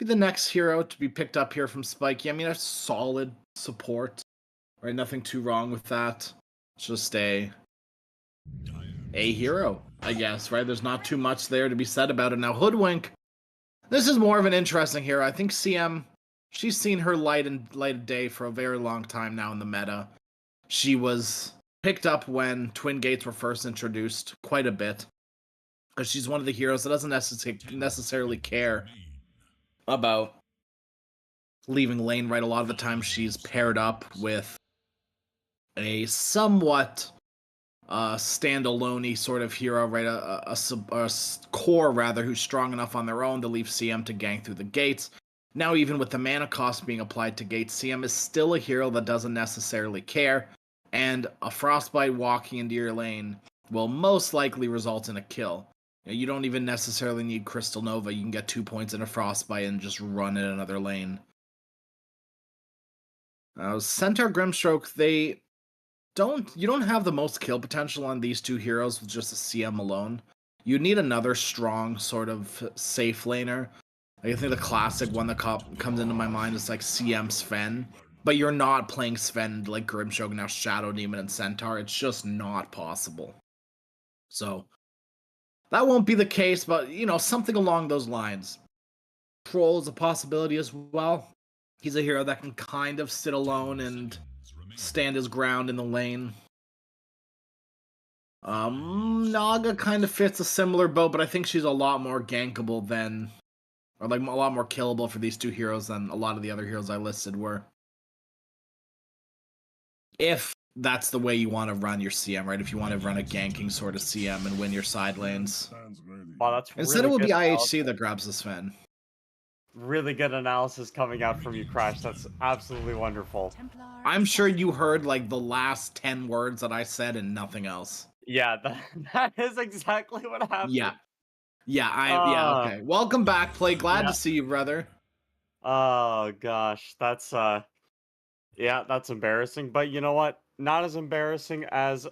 be the next hero to be picked up here from Spiky. I mean, a solid support, right? Nothing too wrong with that. It's just a hero, I guess, right? There's not too much there to be said about it. Now, Hoodwink, this is more of an interesting hero. I think CM, she's seen her light of day for a very long time now in the meta. She was picked up when Twin Gates were first introduced quite a bit, because she's one of the heroes that doesn't necessarily care about leaving lane, right? A lot of the time she's paired up with a somewhat standalone-y sort of hero, right? A core, rather, who's strong enough on their own to leave CM to gank through the gates. Now, even with the mana cost being applied to gates, CM is still a hero that doesn't necessarily care, and a Frostbite walking into your lane will most likely result in a kill. You don't even necessarily need Crystal Nova. You can get 2 points in a Frostbite and just run in another lane. Centaur Grimstroke, you don't have the most kill potential on these two heroes with just a CM alone. You need another strong sort of safe laner. I think the classic one that comes into my mind is like CM Sven, but you're not playing Sven like Grimstroke, now Shadow Demon and Centaur. It's just not possible. So that won't be the case, but something along those lines. Troll is a possibility as well. He's a hero that can kind of sit alone and stand his ground in the lane. Naga kind of fits a similar boat, but I think she's a lot more gankable or like a lot more killable for these two heroes than a lot of the other heroes I listed were. If that's the way you want to run your CM, right? If you want to run a ganking sort of CM and win your side lanes. Wow, that's Instead, really it will be analysis. IHC that grabs the Sven. Really good analysis coming out from you, Crash. That's absolutely wonderful. I'm sure you heard like the last 10 words that I said and nothing else. Yeah, that is exactly what happened. Yeah, okay. Welcome back, Play. Glad to see you, brother. Oh gosh, that's yeah, that's embarrassing. But you know what? Not as embarrassing as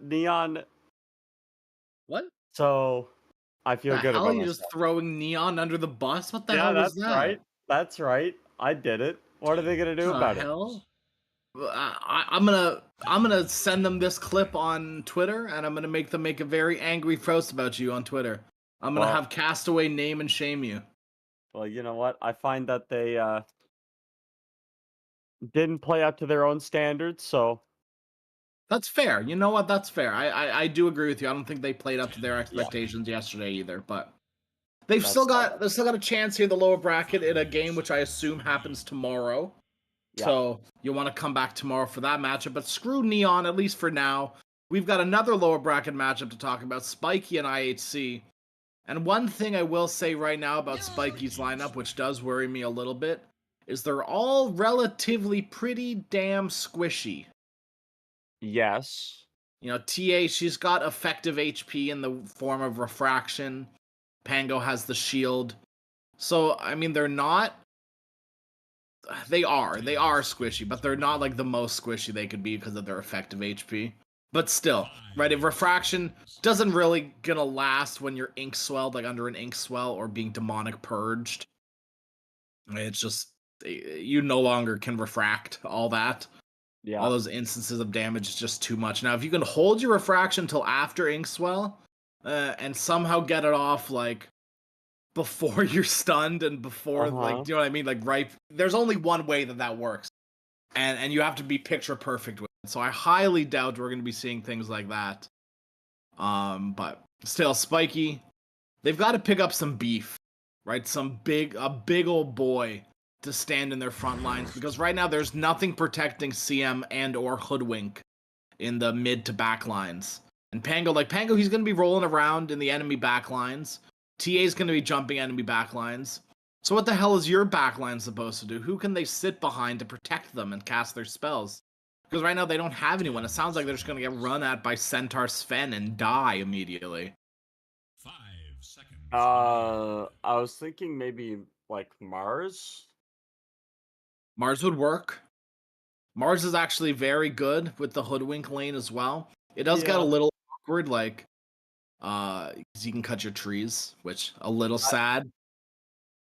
Neon. What? So I feel The good hell? about You myself. just throwing Neon under the bus? What the Yeah, hell was that's that? right. That's right. I did it. What are they gonna do about it? Hell? I'm gonna send them this clip on Twitter, and I'm gonna make them make a very angry post about you on Twitter. I'm gonna have Castaway name and shame you. Well, you know what? I find that they didn't play up to their own standards, so That's fair. You know what? That's fair. I do agree with you. I don't think they played up to their expectations yesterday either, but they've still got a chance here, the lower bracket, in a game which I assume happens tomorrow. Yeah. So you'll want to come back tomorrow for that matchup, but screw Neon, at least for now. We've got another lower bracket matchup to talk about, Spiky and IHC. And one thing I will say right now about Spiky's lineup, which does worry me a little bit, is they're all relatively pretty damn squishy. Yes. TA, she's got effective HP in the form of refraction. Pango has the shield. So, I mean, they are squishy, but they're not like the most squishy they could be because of their effective HP. But still, right, if refraction doesn't really gonna last when you're ink swelled, like under an ink swell or being demonic purged. It's just, you no longer can refract all that. Yeah. All those instances of damage is just too much. Now, if you can hold your refraction till after Inkswell, and somehow get it off, like, before you're stunned and before, like, do you know what I mean? Like, right, there's only one way that works. And you have to be picture perfect with it. So I highly doubt we're going to be seeing things like that. But still, Spiky, they've got to pick up some beef, right? A big old boy to stand in their front lines, because right now there's nothing protecting CM and or Hoodwink in the mid to back lines. And Pango, he's going to be rolling around in the enemy back lines. TA's going to be jumping enemy back lines. So what the hell is your backline supposed to do? Who can they sit behind to protect them and cast their spells? Because right now they don't have anyone. It sounds like they're just going to get run at by Centaur Sven and die immediately. 5 seconds. I was thinking maybe like Mars. Mars would work. Mars is actually very good with the Hoodwink lane as well. It does get a little awkward, like, because you can cut your trees, which a little sad.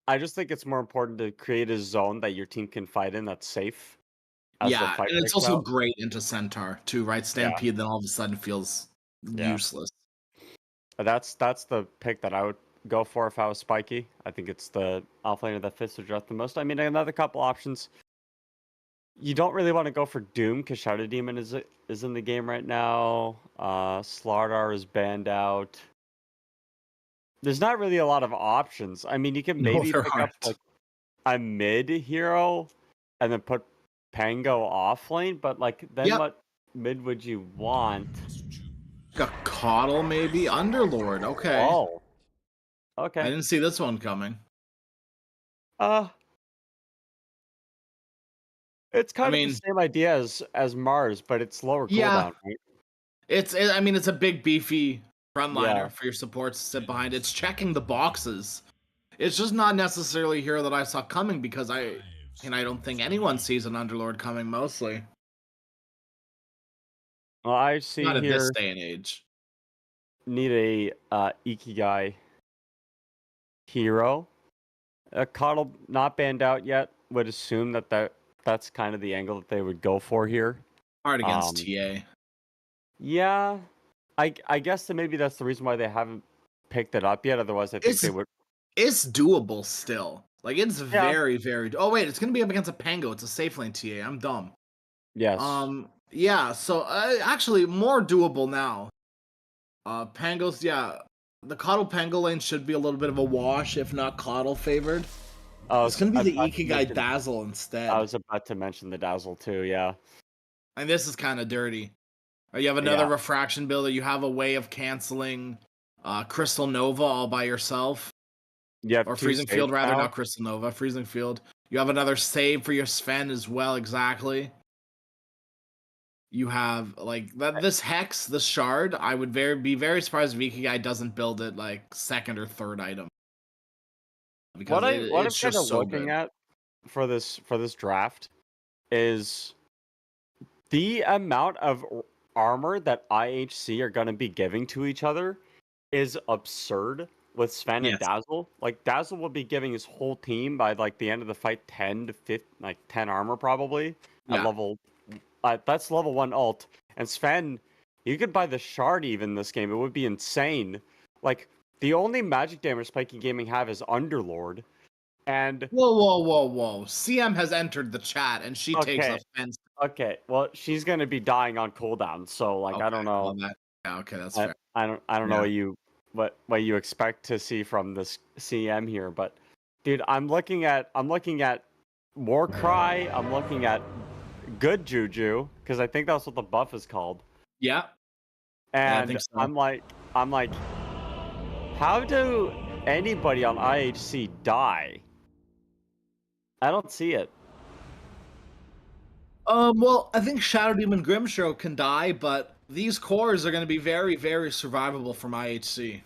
I just think it's more important to create a zone that your team can fight in that's safe as the Yeah, fight and it's breaks also out. great into Centaur too, right? Yeah, Stampede then all of a sudden feels yeah. useless. That's the pick that I would go for if I was Spiky. I think it's the offlaner that fits the draft the most. I mean, another couple options. You don't really want to go for Doom because Shadow Demon is in the game right now. Slardar is banned out. There's not really a lot of options. I mean, you can No, maybe there pick up aren't. like a mid hero and then put Pango off lane, but like then Yep. what mid would you want? A Coddle maybe? Underlord, okay. Oh, I okay. didn't see this one coming. Uh, it's I kind of the mean, same idea as Mars, but it's lower yeah, cooldown, right? I mean, it's a big beefy Yeah. frontliner for your supports to sit behind. It's checking the boxes. It's just not necessarily a hero that I saw coming because I don't think anyone sees an Underlord coming mostly. Well, I Not see at this here day and age. need a Ikigai hero. Coddle not banned out yet. Would assume that's kind of the angle that they would go for here. Hard against Um, TA. yeah, I guess that maybe that's the reason why they haven't picked it up yet. Otherwise, I think It's they would. it's doable still. Like it's Yeah. very, very. Oh wait, it's gonna be up against a Pango. It's a safe lane TA. I'm dumb. Yes. Yeah. So actually, more doable now. Pangos, yeah. The Coddle Pango lane should be a little bit of a wash, if not Coddle favored. It's gonna be the Ikigai Dazzle I instead. was about to mention the Dazzle too. Yeah. And this is kind of dirty. You have another refraction builder. You have a way of canceling Crystal Nova all by yourself. You have Or two Freezing Field, saves rather, now. not Crystal Nova. Freezing Field. You have another save for your Sven as well, exactly. You have, like, this Hex, this Shard, I would be very surprised if Ikigai doesn't build it, like, second or third item. Because What I'm it's kind just of so looking good. at for this draft is the amount of armor that IHC are going to be giving to each other is absurd with Sven and Yes. Dazzle. Like Dazzle will be giving his whole team by like the end of the fight 10 to 50, like 10 armor probably at Yeah. level. That's level 1 ult. And Sven, you could buy the shard even this game. It would be insane. Like the only magic damage Spiky Gaming have is Underlord. And Whoa. CM has entered the chat and she takes okay, offense. okay. Well, she's gonna be dying on cooldown, so like I don't know. Well, yeah, okay, that's I, fair. I don't know Yeah. what you expect to see from this CM here, but dude, I'm looking at Warcry. I'm looking at Good Juju because I think that's what the buff is called. Yeah. And I think so. I'm like, how do anybody on IHC die? I don't see it. Well, I think Shadow Demon Grimstroke can die, but these cores are going to be very, very survivable from IHC.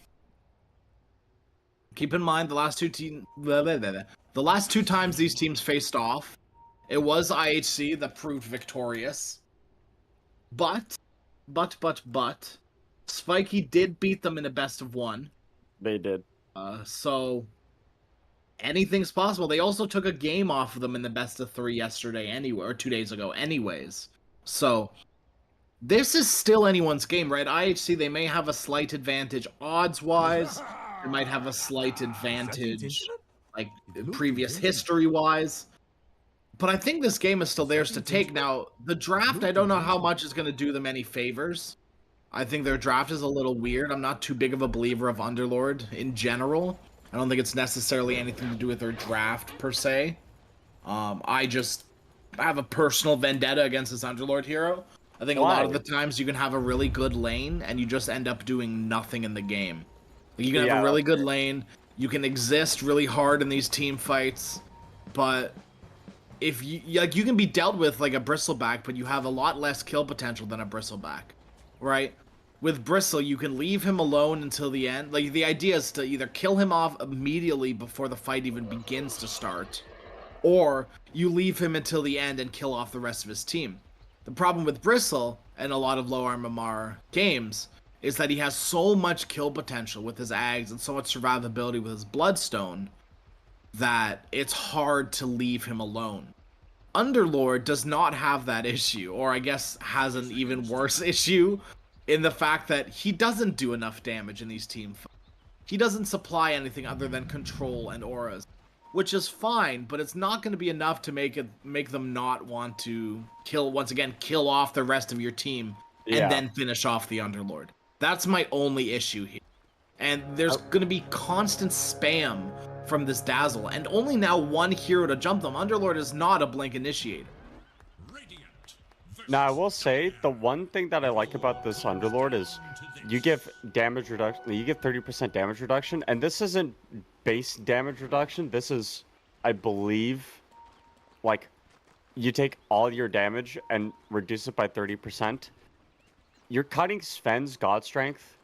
Keep in mind the last two times these teams faced off, it was IHC that proved victorious. But, Spiky did beat them in a best of one. They did. So anything's possible. They also took a game off of them in the best of 3 yesterday anyway, or 2 days ago anyways. So this is still anyone's game, right? IHC, they may have a slight advantage odds-wise. They might have a slight advantage, like, previous history-wise. But I think this game is still theirs to take. Now, the draft, I don't know how much is going to do them any favors. I think their draft is a little weird. I'm not too big of a believer of Underlord in general. I don't think it's necessarily anything to do with their draft, per se. I just have a personal vendetta against this Underlord hero. I think a lot of the times you can have a really good lane, and you just end up doing nothing in the game. Like, you can have a really good lane, you can exist really hard in these team fights, but if you can be dealt with like a Bristleback, but you have a lot less kill potential than a Bristleback, right? With Bristle, you can leave him alone until the end. Like, the idea is to either kill him off immediately before the fight even begins to start, or you leave him until the end and kill off the rest of his team. The problem with Bristle and a lot of low RMMR games is that he has so much kill potential with his Ags and so much survivability with his Bloodstone that it's hard to leave him alone. Underlord does not have that issue, or I guess has an even worse issue in the fact that he doesn't do enough damage in these team fights. He doesn't supply anything other than control and auras, which is fine, but it's not going to be enough to make them not want to kill off the rest of your team and then finish off the Underlord. That's my only issue here. And there's going to be constant spam from this Dazzle, and only now one hero to jump them. Underlord is not a blink initiator. Now, I will say, the one thing that I like about this Underlord is you give damage reduction, you give 30% damage reduction, and this isn't base damage reduction. This is, I believe, like, you take all your damage and reduce it by 30%. You're cutting Sven's God Strength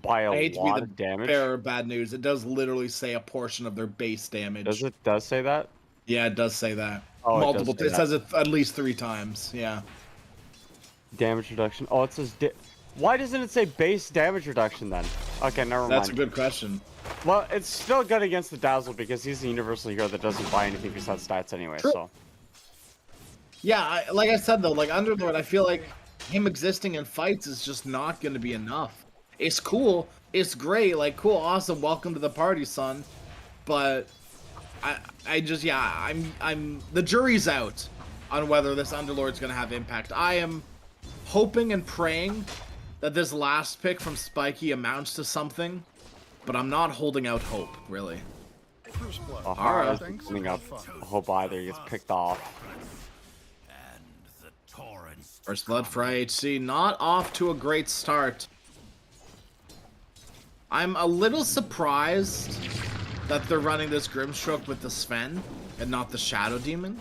by a lot of damage. Bearer of bad news. It does literally say a portion of their base damage. Does say that? Yeah, it does say that. Oh, multiple. It says it at least 3 times. Yeah. Damage reduction. Oh, it says. Why doesn't it say base damage reduction then? Okay, never mind. That's a good question. Well, it's still good against the Dazzle because he's a universal hero that doesn't buy anything besides stats anyway. True. So. Yeah, like I said though, like Underlord, I feel like him existing in fights is just not going to be enough. It's cool. It's great. Like, cool, awesome. Welcome to the party, son. But I just, yeah, I'm. The jury's out on whether this Underlord's gonna have impact. I am hoping and praying that this last pick from Spiky amounts to something, but I'm not holding out hope, really. Alright, coming up. I hope either gets picked off. First blood for IHC, not off to a great start. I'm a little surprised that they're running this Grimstroke with the Sven and not the Shadow Demon.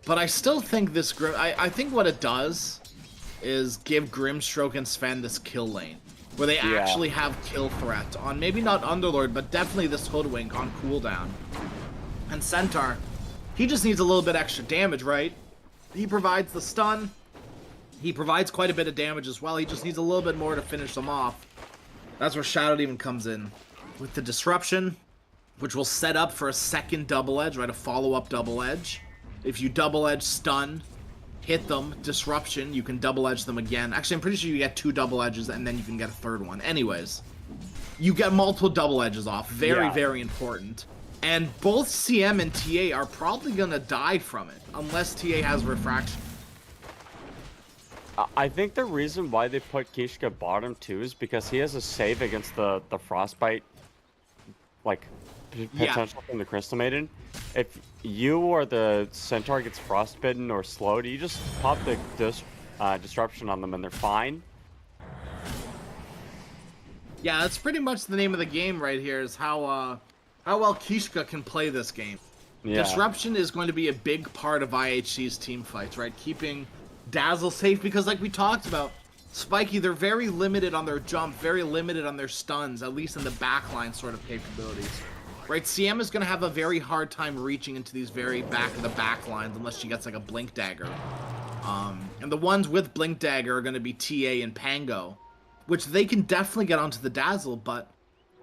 But I still think this I think what it does is give Grimstroke and Sven this kill lane, where they actually have kill threat on maybe not Underlord, but definitely this Hoodwink on cooldown. And Centaur, he just needs a little bit extra damage, right? He provides the stun. He provides quite a bit of damage as well. He just needs a little bit more to finish them off. That's where Shadow Demon comes in with the Disruption, which will set up for a second double edge, right? A follow-up double edge. If you double edge stun, hit them, Disruption, you can double edge them again. Actually, I'm pretty sure you get 2 double edges and then you can get a third one. Anyways, you get multiple double edges off. Very, very important. And both CM and TA are probably going to die from it, unless TA has Refraction. I think the reason why they put Kishka bottom too is because he has a save against the Frostbite, like, potential from the Crystal Maiden. If you or the Centaur gets frostbitten or slowed, you just pop the Disruption on them and they're fine. Yeah, that's pretty much the name of the game right here, is how well Kishka can play this game. Yeah. Disruption is going to be a big part of IHC's team fights, right? Keeping Dazzle safe, because like we talked about, Spiky, they're very limited on their jump, very limited on their stuns, at least in the backline sort of capabilities. Right, CM is going to have a very hard time reaching into these very back of the back lines unless she gets like a Blink Dagger. And the ones with Blink Dagger are going to be TA and Pango, which they can definitely get onto the Dazzle, but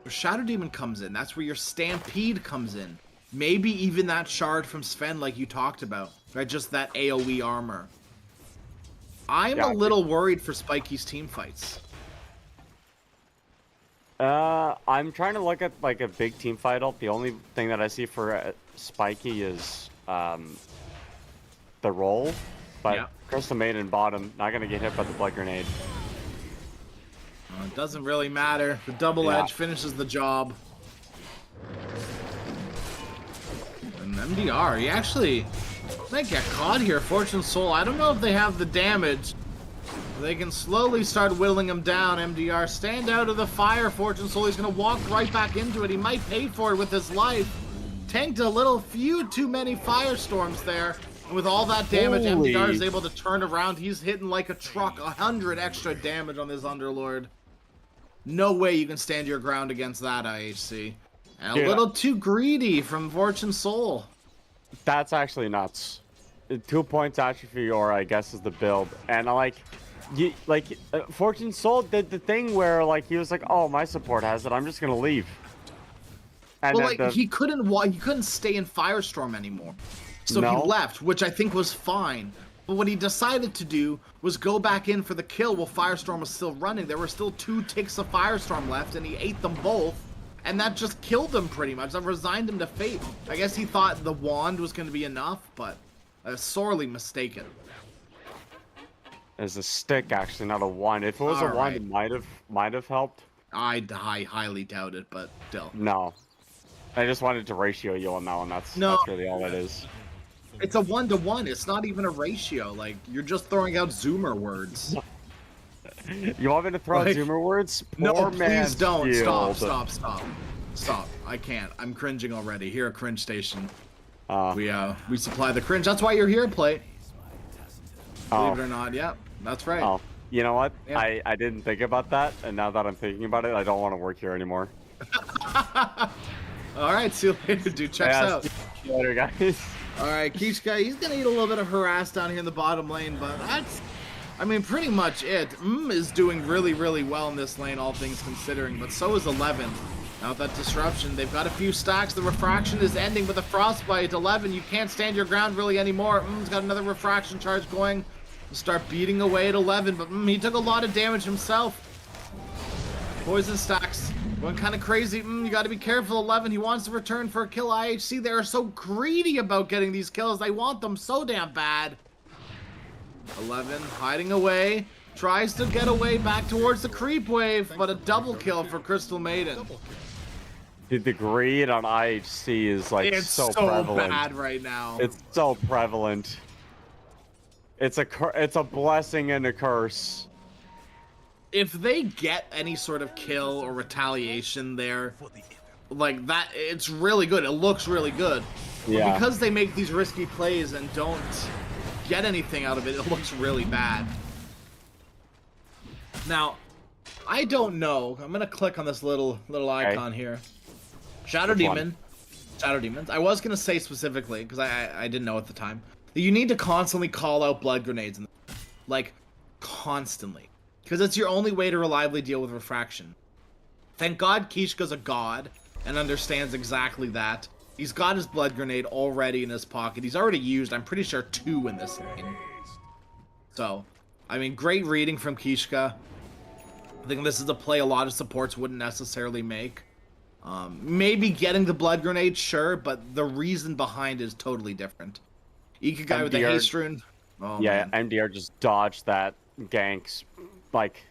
where Shadow Demon comes in, that's where your Stampede comes in. Maybe even that Shard from Sven like you talked about, right, just that AoE armor. I'm a little worried for Spiky's team fights. I'm trying to look at like a big team fight up. The only thing that I see for Spiky is the roll, but Crystal Maiden bottom, not gonna get hit by the Blood Grenade. It doesn't really matter. The double edge finishes the job. And MDR, he actually might get caught here. Fortune Soul, I don't know if they have the damage. They can slowly start whittling him down. MDR, stand out of the fire. Fortune Soul, he's going to walk right back into it. He might pay for it with his life. Tanked a few too many firestorms there. And with all that damage, MDR is able to turn around. He's hitting like a truck. 100 extra damage on this Underlord. No way you can stand your ground against that, IHC. And a little too greedy from Fortune Soul. That's actually nuts. 2 points atrophy, or I guess is the build. And Fortune Soul did the thing where like he was like, oh, my support has it, I'm just gonna leave. And Well, then like he couldn't stay in Firestorm anymore, so No? he left, which I think was fine. But what he decided to do was go back in for the kill while Firestorm was still running. There were still 2 ticks of Firestorm left, and he ate them both, and that just killed him pretty much. That resigned him to fate. I guess he thought the wand was going to be enough, but sorely mistaken. It's a stick, actually, not a wand. If it was a wand, it might have helped. I highly doubt it, but still. No. I just wanted to ratio you on that one. That's really all it is. It's a 1-to-1. It's not even a ratio. Like, you're just throwing out Zoomer words. You want me to throw out Zoomer words? No, Poor please don't. Mansfield. Stop. I can't. I'm cringing already. Here at Cringe Station. We supply the cringe. That's why you're here, Plate. Believe it or not. Yeah, that's right. Oh, you know what? Yeah. I didn't think about that, and now that I'm thinking about it, I don't want to work here anymore. All right, see you later, dude. Checks out. See you later, guys. All right, Kishka, he's gonna eat a little bit of harass down here in the bottom lane, but that's, I mean, pretty much it. Is doing really, really well in this lane, all things considering, but so is 11. Now with that disruption, they've got a few stacks. The refraction is ending with a frostbite. 11, you can't stand your ground really anymore. He's got another refraction charge going. We'll start beating away at 11, but he took a lot of damage himself. Poison stacks going kind of crazy. You got to be careful, 11. He wants to return for a kill. IHC, they are so greedy about getting these kills. They want them so damn bad. 11 hiding away. Tries to get away back towards the creep wave, but a double kill for Crystal Maiden. Dude, the greed on IHC is like It's so so prevalent. bad right now. It's so prevalent. It's a blessing and a curse. If they get any sort of kill or retaliation there, like that, it's really good. It looks really good. Yeah. But because they make these risky plays and don't get anything out of it, it looks really bad. Now, I don't know. I'm gonna click on this little icon here. Shadow Demon. Shadow Demons. I was gonna say specifically because I didn't know at the time that you need to constantly call out blood grenades, like constantly. Because it's your only way to reliably deal with refraction. Thank God Kishka's a god and understands exactly that. He's got his blood grenade already in his pocket. He's already used, I'm pretty sure, 2 in this lane. So, I mean, great reading from Kishka. I think this is a play a lot of supports wouldn't necessarily make. Maybe getting the blood grenade, sure, but the reason behind it is totally different. Ikigai with the haste rune. Oh, yeah, man. MDR just dodged that ganks. Like,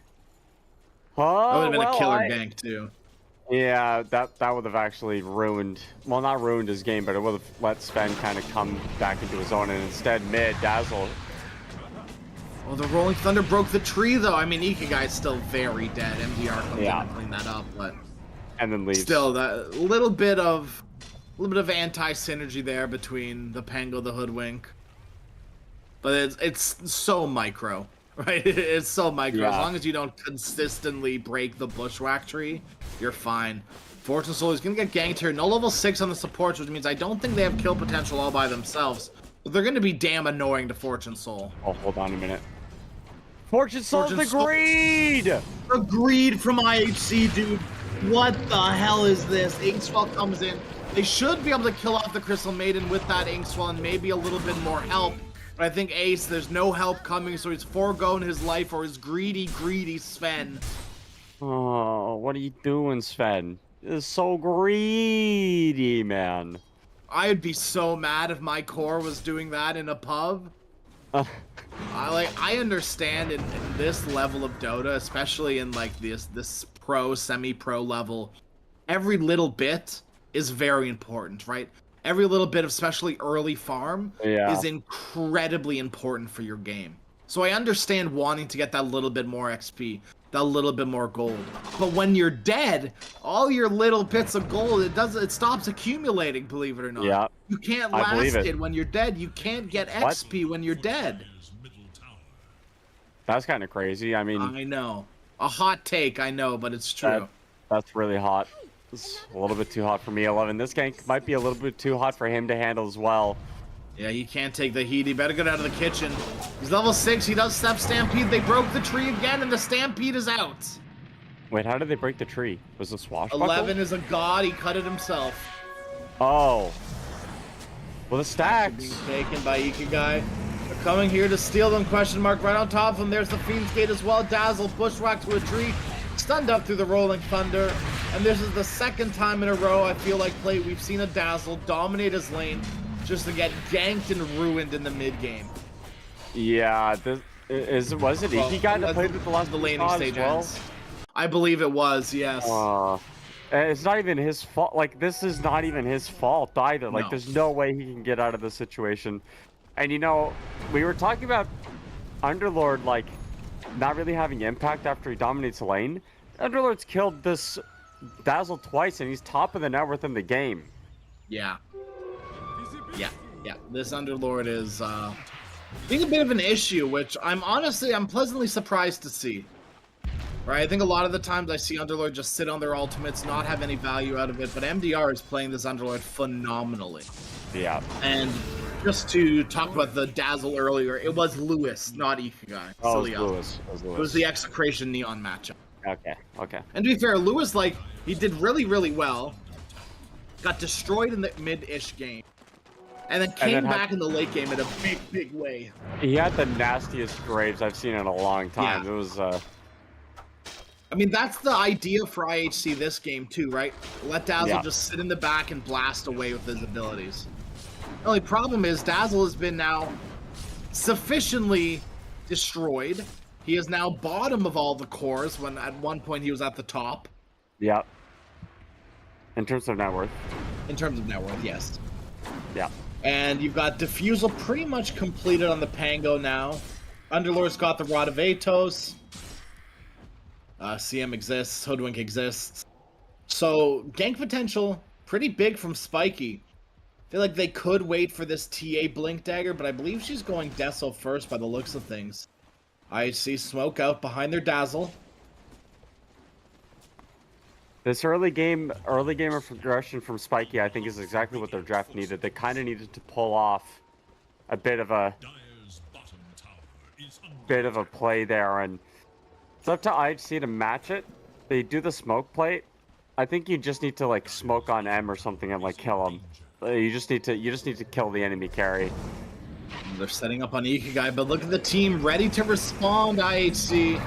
That would have been a killer gank too. Yeah, that would have actually ruined, well, not ruined his game, but it would have let Sven kind of come back into his own, and instead mid Dazzle. Well, the Rolling Thunder broke the tree though. I mean, Ikigai's still very dead. MDR comes in and clean that up, but and then leaves. Still, that little bit of anti-synergy there between the Pango, the Hoodwink. But it's so micro. Right, it's so micro. Yeah. As long as you don't consistently break the bushwhack tree, you're fine. Fortune Soul is gonna get ganked here. No level 6 on the supports, which means I don't think they have kill potential all by themselves. But they're gonna be damn annoying to Fortune Soul. Oh, hold on a minute. Fortune Soul's the greed! The greed from IHC, dude. What the hell is this? Inkswell comes in. They should be able to kill off the Crystal Maiden with that Inkswell and maybe a little bit more help. But I think Ace, there's no help coming, so he's foregoing his life for his greedy Sven. Oh, what are you doing, Sven? It's so greedy, man. I'd be so mad if my core was doing that in a pub. I understand in this level of Dota, especially in like this pro, semi-pro level, every little bit is very important, right? Every little bit of especially early farm is incredibly important for your game. So I understand wanting to get that little bit more XP, that little bit more gold. But when you're dead, all your little bits of gold, it stops accumulating, believe it or not. Yeah. You can't last it when you're dead. You can't get XP when you're dead. That's kind of crazy. I mean, I know. A hot take, I know, but it's true. That's really hot. It's a little bit too hot for me, 11. This gank might be a little bit too hot for him to handle as well. Yeah, he can't take the heat. He better get out of the kitchen. He's level 6. He does step Stampede. They broke the tree again, and the Stampede is out. Wait, how did they break the tree? Was it swashbuckle? 11 is a god. He cut it himself. Oh. Well, the Actually stacks. being taken by Ikigai. They're coming here to steal them. Question mark right on top of them. There's the Fiend's Gate as well. Dazzle bushwhacked to a tree. Stunned up through the Rolling Thunder. And this is the second time in a row I feel like we've seen a Dazzle dominate his lane just to get ganked and ruined in the mid game. Yeah, was it Ikigai that played with the last laning stage as well? ends. I believe it was, yes. It's not even his fault. Like, this is not even his fault either. Like, No. there's no way he can get out of this situation. And, you know, we were talking about Underlord, like, not really having impact after he dominates the lane. Underlord's killed this Dazzle twice, and he's top of the net worth in the game. Yeah. Yeah. This Underlord is being a bit of an issue, which I'm pleasantly surprised to see. Right, I think a lot of the times I see Underlord just sit on their ultimates, not have any value out of it, but MDR is playing this Underlord phenomenally. Yeah. And just to talk about the Dazzle earlier, it was Lewis, not Ikigai. Oh, Silly it us. was Lewis. It was the Execration Neon matchup. Okay. And to be fair, Lewis, like, he did really, really well. Got destroyed in the mid-ish game. And then came back in the late game in a big, big way. He had the nastiest Graves I've seen in a long time. Yeah. It was, I mean, that's the idea for IHC this game, too, right? Let Dazzle just sit in the back and blast away with his abilities. The only problem is Dazzle has been now sufficiently destroyed. He is now bottom of all the cores, when at one point he was at the top. yeah. In terms of net worth. In terms of net worth, yes. Yeah. And you've got Diffusal pretty much completed on the Pango now. Underlord's got the Rod of Atos. CM exists, Hoodwink exists. So, gank potential, pretty big from Spiky. I feel like they could wait for this TA Blink Dagger, but I believe she's going Deso first by the looks of things. I see smoke out behind their Dazzle. This early game of progression from Spiky, I think, is exactly what their draft needed. They kind of needed to pull off a bit of a play there, and it's up to IHC to match it. They do the smoke plate. I think you just need to like smoke on M or something and like kill him. You just need to kill the enemy carry. They're setting up on Ikigai, but look at the team ready to respond, IHC.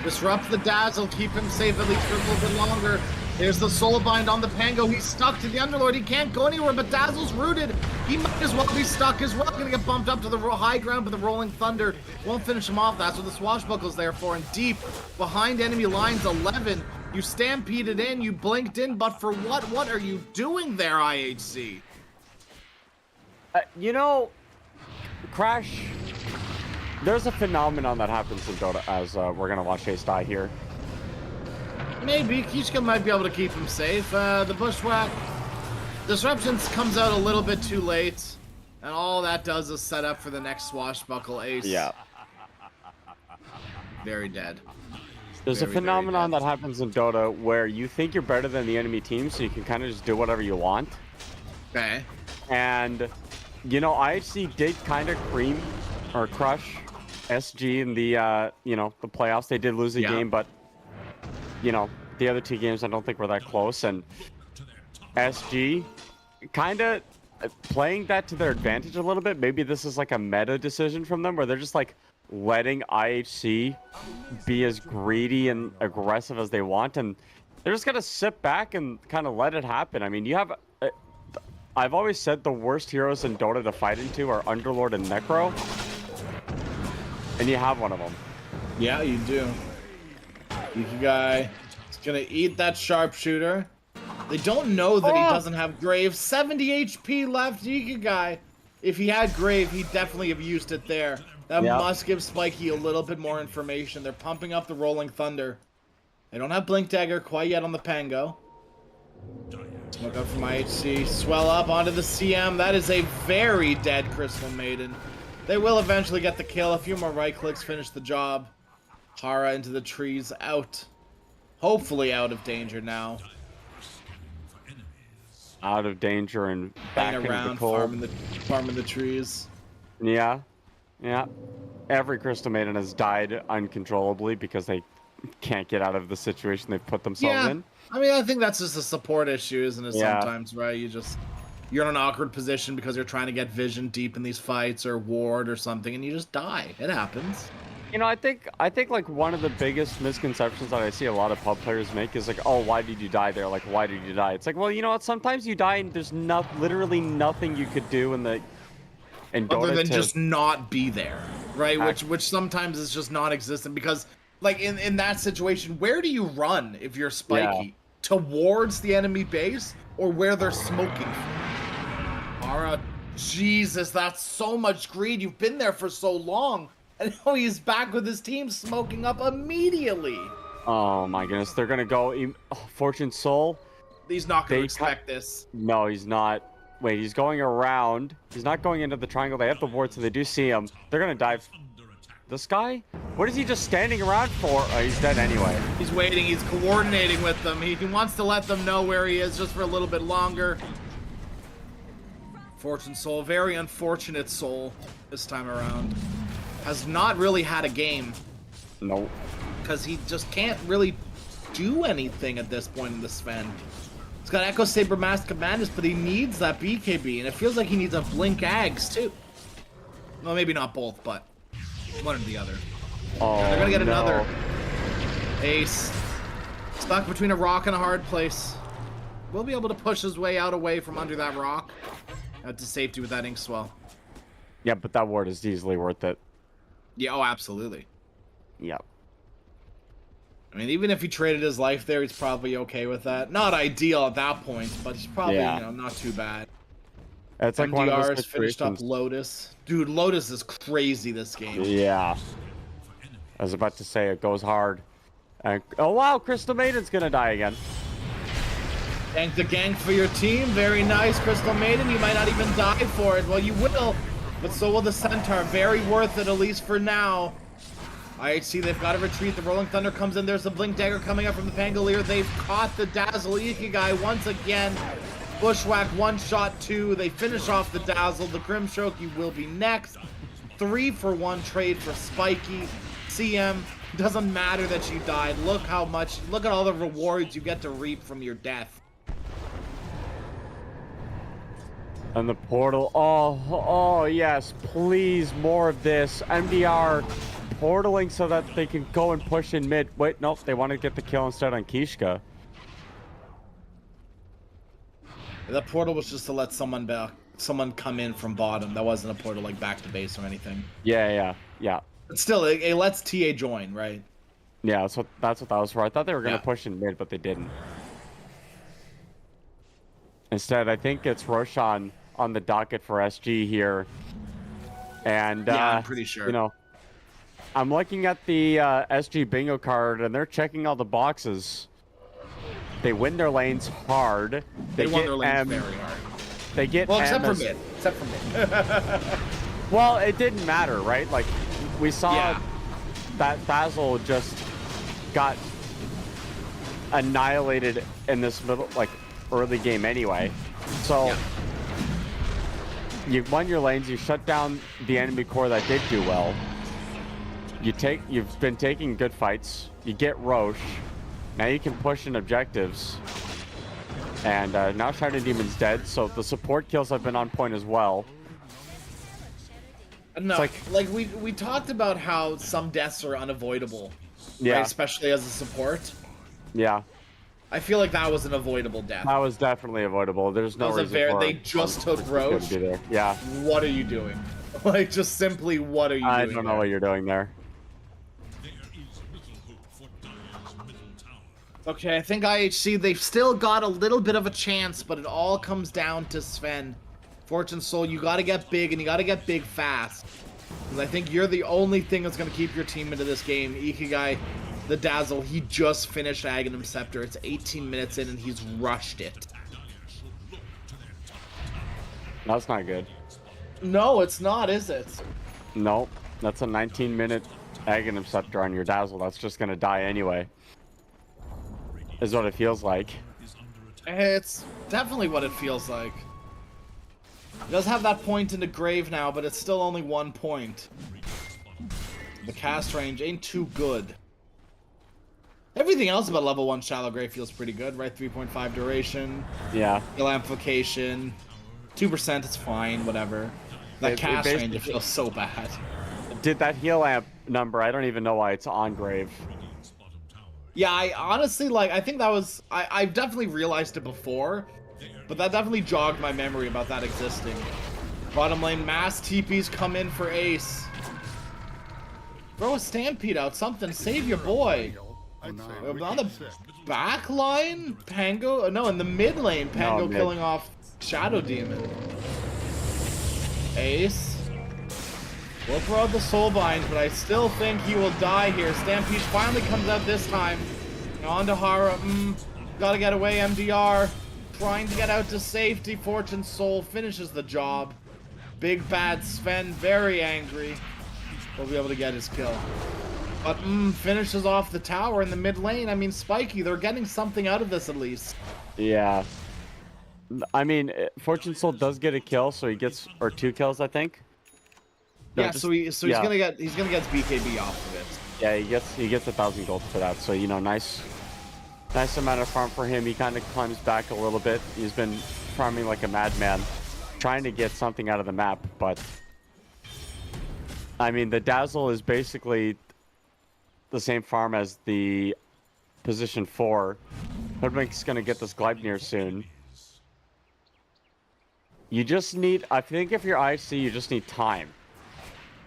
Disrupt the Dazzle, keep him safe at least for a little bit longer. There's the Soulbind on the Pango. He's stuck to the Underlord. He can't go anywhere, but Dazzle's rooted. He might as well be stuck as well. Gonna get bumped up to the high ground, but the Rolling Thunder won't finish him off. That's what the Swashbuckle's there for. And deep behind enemy lines, 11. You stampeded in, you blinked in, but for what? What are you doing there, IHC? You know, Crash, there's a phenomenon that happens in Dota as we're going to watch Ace die here. Maybe. Kishka might be able to keep him safe. The Bushwhack Disruptions comes out a little bit too late, and all that does is set up for the next Swashbuckle Ace. Yeah. Very dead. There's a phenomenon that happens in Dota where you think you're better than the enemy team, so you can kind of just do whatever you want. Okay. And, you know, IHC did kind of cream or crush SG in the, you know, the playoffs. They did lose a game, but, you know, the other two games I don't think were that close. And SG kind of playing that to their advantage a little bit. Maybe this is like a meta decision from them where they're just like letting IHC be as greedy and aggressive as they want, and they're just gonna sit back and kind of let it happen. I mean, you have I've always said the worst heroes in Dota to fight into are Underlord and Necro, and you have one of them. Yeah, you do. Ikigai is gonna eat that sharpshooter. They don't know that he doesn't have Grave. 70 HP left, Ikigai. If he had Grave, he'd definitely have used it there. That must give Spiky a little bit more information. They're pumping up the Rolling Thunder. They don't have Blink Dagger quite yet on the Pango. Smoke up from IHC. Swell up onto the CM. That is a very dead Crystal Maiden. They will eventually get the kill. A few more right clicks finish the job. Hara into the trees. Out. Hopefully out of danger now. Out of danger and back into the cold. Farming the trees. Yeah. Yeah. Every Crystal Maiden has died uncontrollably because they can't get out of the situation they've put themselves in. I mean, I think that's just a support issue, isn't it? Yeah. Sometimes, right? You're in an awkward position because you're trying to get vision deep in these fights or ward or something, and you just die. It happens. You know, I think like one of the biggest misconceptions that I see a lot of pub players make is like, oh, why did you die there? Like, why did you die? It's like, well, you know what? Sometimes you die and there's literally nothing you could do in the Other than just not be there, right? Which sometimes is just non-existent because, like in that situation, where do you run if you're Spiky? Yeah. Towards the enemy base or where they're smoking from? Ara, Jesus, that's so much greed. You've been there for so long. And now he's back with his team smoking up immediately. Oh my goodness, they're gonna go. Fortune Soul. He's not going to expect this. No, he's not. Wait, he's going around. He's not going into the triangle. They have the ward, so they do see him. They're gonna dive. This guy? What is he just standing around for? Oh, he's dead anyway. He's waiting. He's coordinating with them. He wants to let them know where he is just for a little bit longer. Fortune Soul, very unfortunate soul this time around. Has not really had a game. Nope. Because he just can't really do anything at this point in the Sven. He's got Echo Saber Mask of Madness, but he needs that BKB, and it feels like he needs a Blink Ags too. Well, maybe not both, but one or the other. Oh, they're gonna get no. another ace. Stuck between a rock and a hard place. Will be able to push his way out away from under that rock. Out to safety with that ink swell. Yeah, but that ward is easily worth it. Yeah, oh, absolutely. Yep. I mean, even if he traded his life there, he's probably okay with that. Not ideal at that point, but he's probably, you know, not too bad. It's like one of those MDR's finished up situations. Lotus. Dude, Lotus is crazy this game. Yeah. I was about to say it goes hard. And, oh wow, Crystal Maiden's gonna die again. Thank the gang for your team. Very nice, Crystal Maiden. You might not even die for it. Well, you will, but so will the Centaur. Very worth it, at least for now. IHC, they've got to retreat. The Rolling Thunder comes in. There's the Blink Dagger coming up from the Pangolier. They've caught the Dazzle Ikigai once again. Bushwhack, one shot, two. They finish off the Dazzle. The Grimstroke will be next. 3-for-1 trade for Spiky. CM, doesn't matter that you died. Look how much, look at all the rewards you get to reap from your death. And the portal. Oh yes, please more of this. MDR portaling so that they can go and push in mid. Wait, nope, they want to get the kill instead on Kishka. That portal was just to let someone come in from bottom. That wasn't a portal like back to base or anything. Yeah. But still, it lets TA join, right? Yeah, that's what that was for. I thought they were gonna Yeah. push in mid, but they didn't. Instead, I think it's Roshan on the docket for SG here. And Yeah, I'm pretty sure. You know, I'm looking at the SG bingo card, and they're checking all the boxes. They win their lanes hard. They won get their lanes M. very hard. They get Well, except M for as- mid. Except for mid. Well, it didn't matter, right? Like, we saw Yeah. that Dazzle just got annihilated in this early game anyway. So Yeah. you won your lanes, you shut down the enemy core that did do well. You've been taking good fights. You get Roche. Now you can push in objectives. And now Shining Demon's dead, so the support kills have been on point as well. No, It's like we talked about how some deaths are unavoidable. Yeah. Right? Especially as a support. Yeah. I feel like that was an avoidable death. That was definitely avoidable. There's no That was reason for they just took Roche. to be there. Yeah. What are you doing? Like, just simply, what are you doing? I don't know what you're doing there. There is little hope for Dire's middle tower. Okay, I think IHC, they've still got a little bit of a chance, but it all comes down to Sven. Fortune Soul, you gotta get big, and you gotta get big fast. Because I think you're the only thing that's gonna keep your team into this game. Ikigai, the Dazzle, he just finished Aghanim Scepter. It's 18 minutes in, and he's rushed it. That's not good. No, it's not, is it? Nope. That's a 19-minute Aghanim Scepter on your Dazzle. That's just gonna die anyway. Is what it feels like. It's definitely what it feels like. It does have that point into Grave now, but it's still only 1 point. The cast range ain't too good. Everything else about level 1 Shallow Grave feels pretty good, right? 3.5 duration, Yeah. heal amplification, 2%, it's fine, whatever. That cast range, it feels so bad. Did that heal amp number, I don't even know why it's on Grave. Yeah, I honestly, like, I think that was... I've definitely realized it before, but that definitely jogged my memory about that existing. Bottom lane, mass TPs come in for Ace. Throw a Stampede out, something, save your boy. On the back line, Pango... No, in the mid lane, Pango killing off Shadow Demon. Ace. We'll throw out the Soulbinds, but I still think he will die here. Stampede finally comes out this time. Now on to Hara. Gotta get away, MDR. Trying to get out to safety. Fortune Soul finishes the job. Big bad Sven, very angry. Will be able to get his kill. But finishes off the tower in the mid lane. I mean, Spiky, they're getting something out of this at least. Yeah. I mean, Fortune Soul does get a kill, so he gets, or 2 kills, I think. No, yeah, so he's gonna get BKB off of it. Yeah, he gets 1,000 gold for that. So, you know, nice amount of farm for him. He kind of climbs back a little bit. He's been farming like a madman, trying to get something out of the map. But I mean, the Dazzle is basically the same farm as the position 4. Hoodwink's gonna get this Gleipnir soon. You just need, I think if you're IHC, you just need time.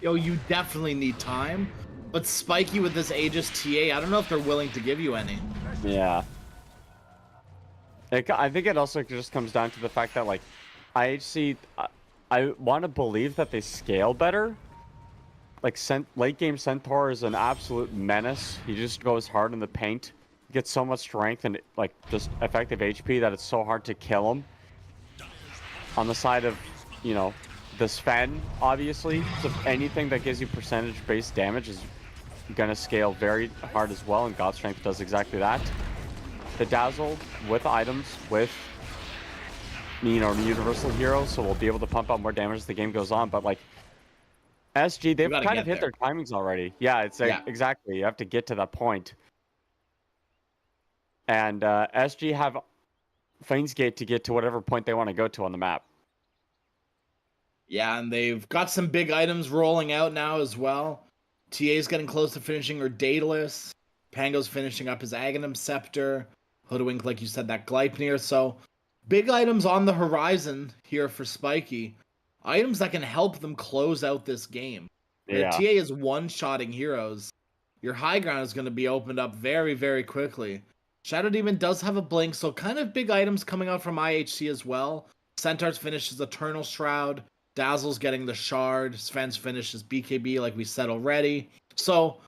Yo, you definitely need time. But Spiky with this Aegis TA, I don't know if they're willing to give you any. Yeah. I think it also just comes down to the fact that, like, IHC, I want to believe that they scale better. Like, late game Centaur is an absolute menace. He just goes hard in the paint. Gets so much strength and, like, just effective HP that it's so hard to kill him. On the side of, you know, the Sven, obviously, so anything that gives you percentage-based damage is gonna scale very hard as well, and God Strength does exactly that. The Dazzle, with items, with, you know, Universal Hero, so we'll be able to pump out more damage as the game goes on, but, like, SG, they've kind of hit their timings already. Yeah, it's exactly, you have to get to that point. And SG have Fane's Gate to get to whatever point they want to go to on the map. Yeah, and they've got some big items rolling out now as well. TA's getting close to finishing her Daedalus. Pango's finishing up his Aghanim Scepter. Hoodwink, like you said, that Gleipnir. So, big items on the horizon here for Spiky. Items that can help them close out this game. Yeah. TA is one-shotting heroes. Your high ground is going to be opened up very, very quickly. Shadow Demon does have a blink, so kind of big items coming out from IHC as well. Centaur's finishes Eternal Shroud. Dazzle's getting the Shard. Sven's finishes BKB, like we said already. So,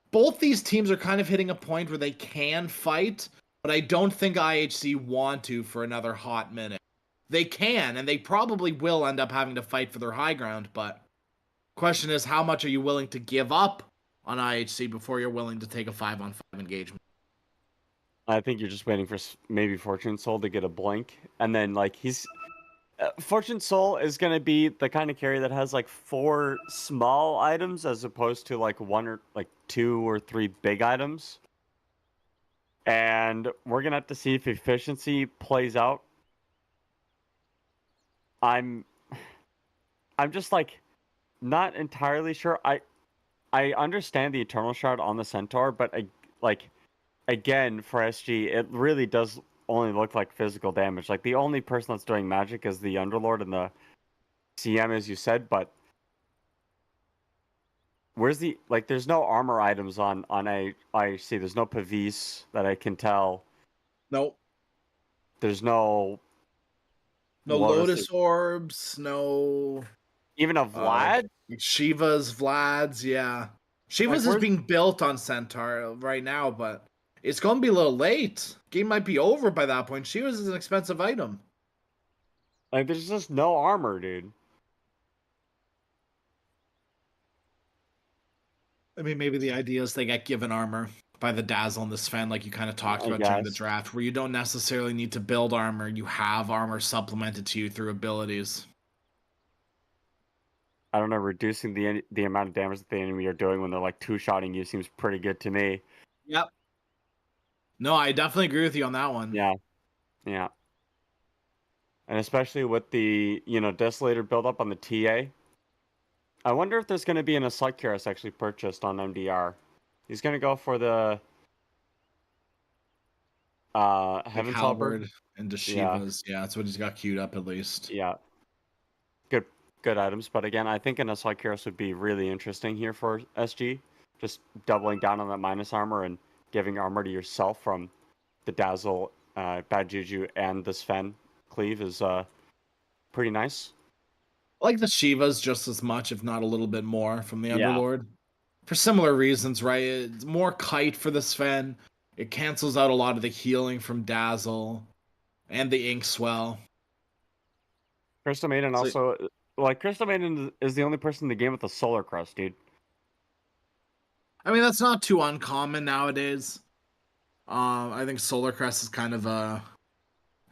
both these teams are kind of hitting a point where they can fight, but I don't think IHC want to for another hot minute. They can, and they probably will end up having to fight for their high ground, but question is, how much are you willing to give up on IHC before you're willing to take a 5-on-5 engagement? I think you're just waiting for maybe Fortune Soul to get a blink, and then, like, Fortune Soul is going to be the kind of carry that has, like, 4 small items as opposed to, like, 1 or, like, 2 or 3 big items. And we're going to have to see if efficiency plays out. I'm just, like, not entirely sure. I understand the Eternal Shard on the Centaur, but, again, for SG, it really does only look like physical damage. Like, the only person that's doing magic is the Underlord and the CM, as you said, but where's the, like, there's no armor items on IHC. There's no Pavis that I can tell. Nope. There's no Lotus Orbs, no... Even a Vlad? Shiva's, Vlad's, yeah. Shiva's is being built on Centaur right now, but it's going to be a little late. Game might be over by that point. Shiva's is an expensive item. Like, there's just no armor, dude. I mean, maybe the idea is they get given armor by the Dazzle and the Sven, like you kind of talked about during the draft, where you don't necessarily need to build armor. You have armor supplemented to you through abilities. I don't know, reducing the amount of damage that the enemy are doing when they're, like, two-shotting you seems pretty good to me. Yep. No, I definitely agree with you on that one. Yeah, yeah. And especially with the, Desolator build-up on the TA. I wonder if there's going to be an Assault Cuirass actually purchased on MDR. He's going to go for the Like Heaven's Helper. Halberd and Yeah, Deshivas. Yeah, that's what he's got queued up at least. yeah. Good items. But again, I think an Assault Cuirass would be really interesting here for SG. Just doubling down on that minus armor and giving armor to yourself from the Dazzle, Bad Juju, and the Sven cleave is pretty nice. I like the Shivas just as much, if not a little bit more, from the Yeah. Underlord. For similar reasons, right? It's more kite for the Sven. It cancels out a lot of the healing from Dazzle and the Ink Swell. Crystal Maiden So- also, like, Crystal Maiden is the only person in the game with a Solar Crest, dude. I mean, that's not too uncommon nowadays. I think Solar Crest is kind of a...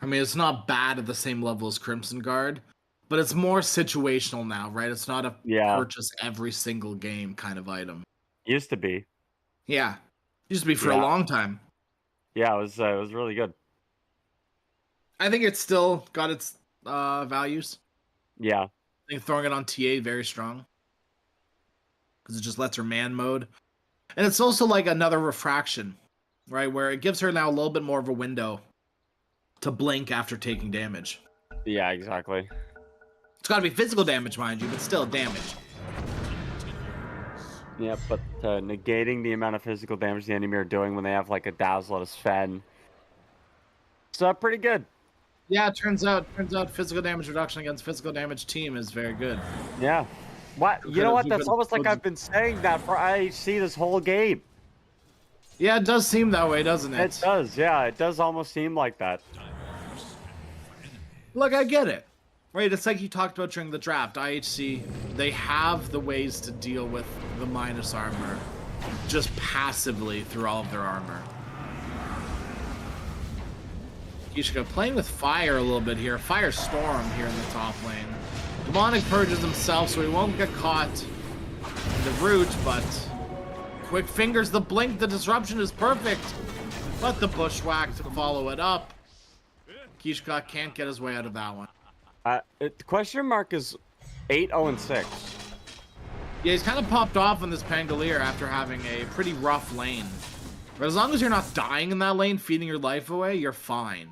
I mean, it's not bad at the same level as Crimson Guard, but it's more situational now, right? It's not a purchase every single game kind of item. Used to be. Yeah. Used to be for a long time. Yeah, it was really good. I think it's still got its values. Yeah. I think throwing it on TA very strong. Because it just lets her man mode. And it's also like another refraction, right? Where it gives her now a little bit more of a window to blink after taking damage. Yeah, exactly. It's got to be physical damage, mind you, but still damage. Yeah, but negating the amount of physical damage the enemy are doing when they have like a Dazzle at a Sven. So pretty good. Yeah, it turns out physical damage reduction against physical damage team is very good. Yeah. What? You know what? That's almost like I've been saying that for IHC this whole game. Yeah, it does seem that way, doesn't it? It does, yeah. It does almost seem like that. Look, I get it. Right, it's like you talked about during the draft. IHC, they have the ways to deal with the minus armor just passively through all of their armor. Kishka playing with fire a little bit here. Firestorm here in the top lane. Demonic purges himself so he won't get caught in the root, but quick fingers, the blink, the disruption is perfect. But the bushwhack to follow it up. Kishka can't get his way out of that one. The question mark is 8-0-6. Yeah, he's kind of popped off on this Pangolier after having a pretty rough lane. But as long as you're not dying in that lane, feeding your life away, you're fine.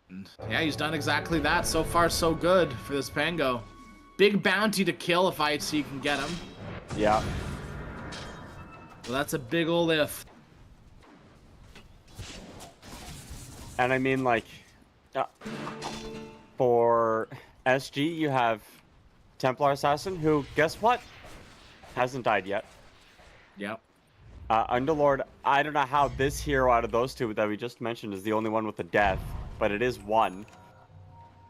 And yeah, he's done exactly that. So far, so good for this Pango. Big bounty to kill if IHC can get him. Yeah. So that's a big ol' if. And I mean, like, for SG, you have Templar Assassin, who, guess what? Hasn't died yet. Yep. Underlord, I don't know how this hero out of those two that we just mentioned is the only one with a death, but it is one.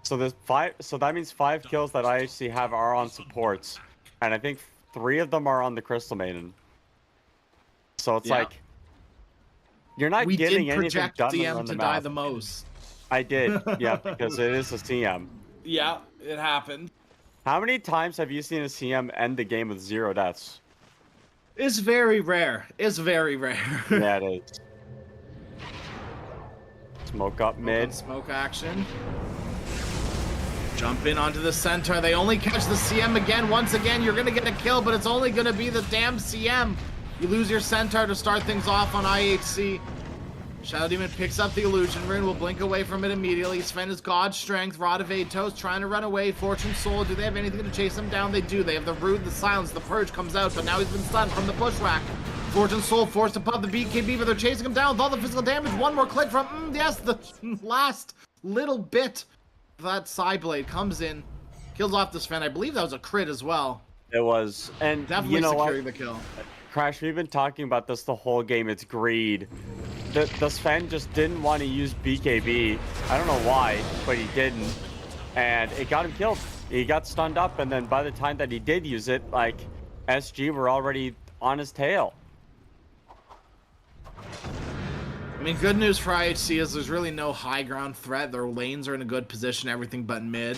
So there's 5. So that means 5 kills that IHC have are on supports, and I think 3 of them are on the Crystal Maiden. So it's like you're not getting anything done CM on the to map. die the most. I did, yeah, because it is a CM. Yeah, it happened. How many times have you seen a CM end the game with 0 deaths? It's very rare. It's very rare. Yeah, it is. Smoke up mid. Smoke action. Jump in onto the center. They only catch the CM again. Once again, you're going to get a kill, but it's only going to be the damn CM. You lose your centaur to start things off on IHC. Shadow Demon picks up the illusion rune, will blink away from it immediately. Sven is God Strength, Rod of Atos, trying to run away. Fortune Soul, do they have anything to chase him down? They do. They have the Root, the Silence, the Purge comes out, but now he's been stunned from the Bushwhack. Fortune Soul forced to pop the BKB, but they're chasing him down with all the physical damage. One more click from, yes, the last little bit of that Psyblade comes in, kills off the Sven. I believe that was a crit as well. It was, and Definitely you know securing what? the kill. Crash, we've been talking about this the whole game. It's greed. The Sven just didn't want to use BKB. I don't know why, but he didn't. And it got him killed. He got stunned up, and then by the time that he did use it, like, SG were already on his tail. I mean, good news for IHC is there's really no high ground threat. Their lanes are in a good position, everything but mid.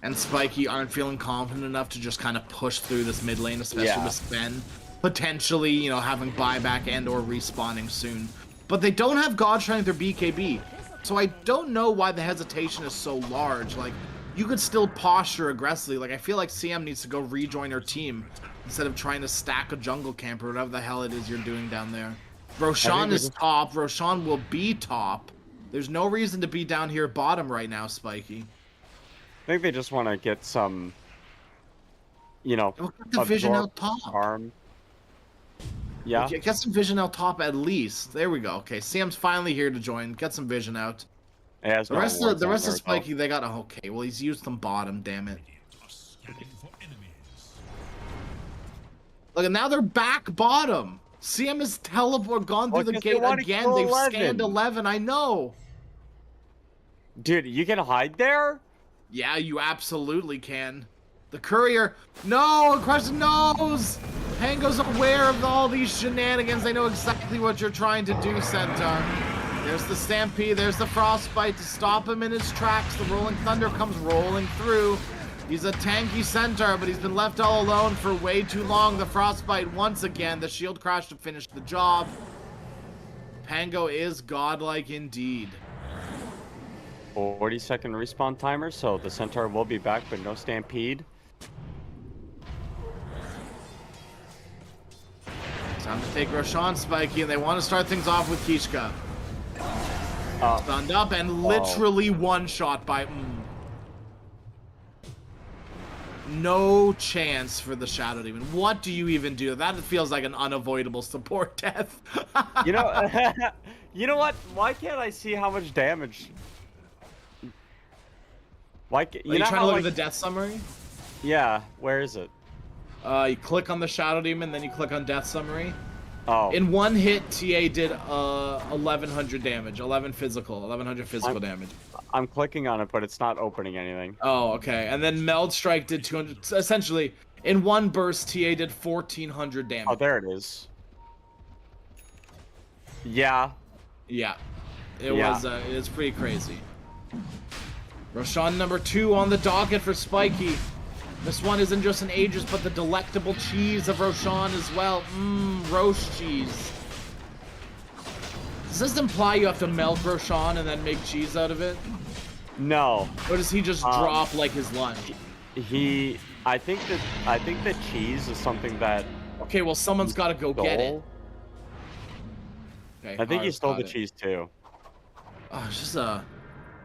And Spiky aren't feeling confident enough to just kind of push through this mid lane, especially with Sven potentially, you know, having buyback and or respawning soon. but they don't have God Strength or BKB. So I don't know why the hesitation is so large. Like, you could still posture aggressively. Like, I feel like CM needs to go rejoin her team instead of trying to stack a jungle camp or whatever the hell it is you're doing down there. Roshan is top. Roshan will be top. There's no reason to be down here bottom right now, Spiky. I think they just want to get some, you know, the vision out top. Arm. Yeah. Okay, get some vision out top at least. There we go. Okay, Sam's finally here to join. Get some vision out. The rest of Spiky, they got okay. Well, he's used them bottom. Damn it. Look, and now they're back bottom. CM has gone through the gate again. They've scanned 11. I know. Dude, you can hide there? Yeah, you absolutely can. The courier. No, Crescent knows. Pango's aware of all these shenanigans. They know exactly what you're trying to do, Centaur. There's the Stampede. There's the Frostbite to stop him in his tracks. The Rolling Thunder comes rolling through. He's a tanky Centaur, but he's been left all alone for way too long. The Frostbite once again. The shield crash to finish the job. Pango is godlike indeed. 40-second respawn timer, so the Centaur will be back, but no Stampede. Time to take Roshan, Spiky, and they want to start things off with Kishka. Stunned up and literally one shot by... No chance for the Shadow Demon. What do you even do? That feels like an unavoidable support death. You know, you know what? Why can't I see how much damage? Why? You trying to look at the death summary? Yeah. Where is it? You click on the Shadow Demon, then you click on death summary. Oh. In one hit, TA did 1,100 damage, 11 physical, 1,100 physical damage. I'm clicking on it, but it's not opening anything. Oh, okay. And then Meld Strike did 200. Essentially, in one burst, TA did 1,400 damage. Oh, there it is. Yeah. Yeah. It's pretty crazy. Roshan number 2 on the docket for Spiky. This one isn't just an Aegis, but the delectable cheese of Roshan as well. Roast cheese. Does this imply you have to melt Roshan and then make cheese out of it? No. Or does he just drop like his lunch? I think that cheese is something that... Okay, well, someone's got to go get it. Okay, I think he stole the cheese too. Oh, it's just a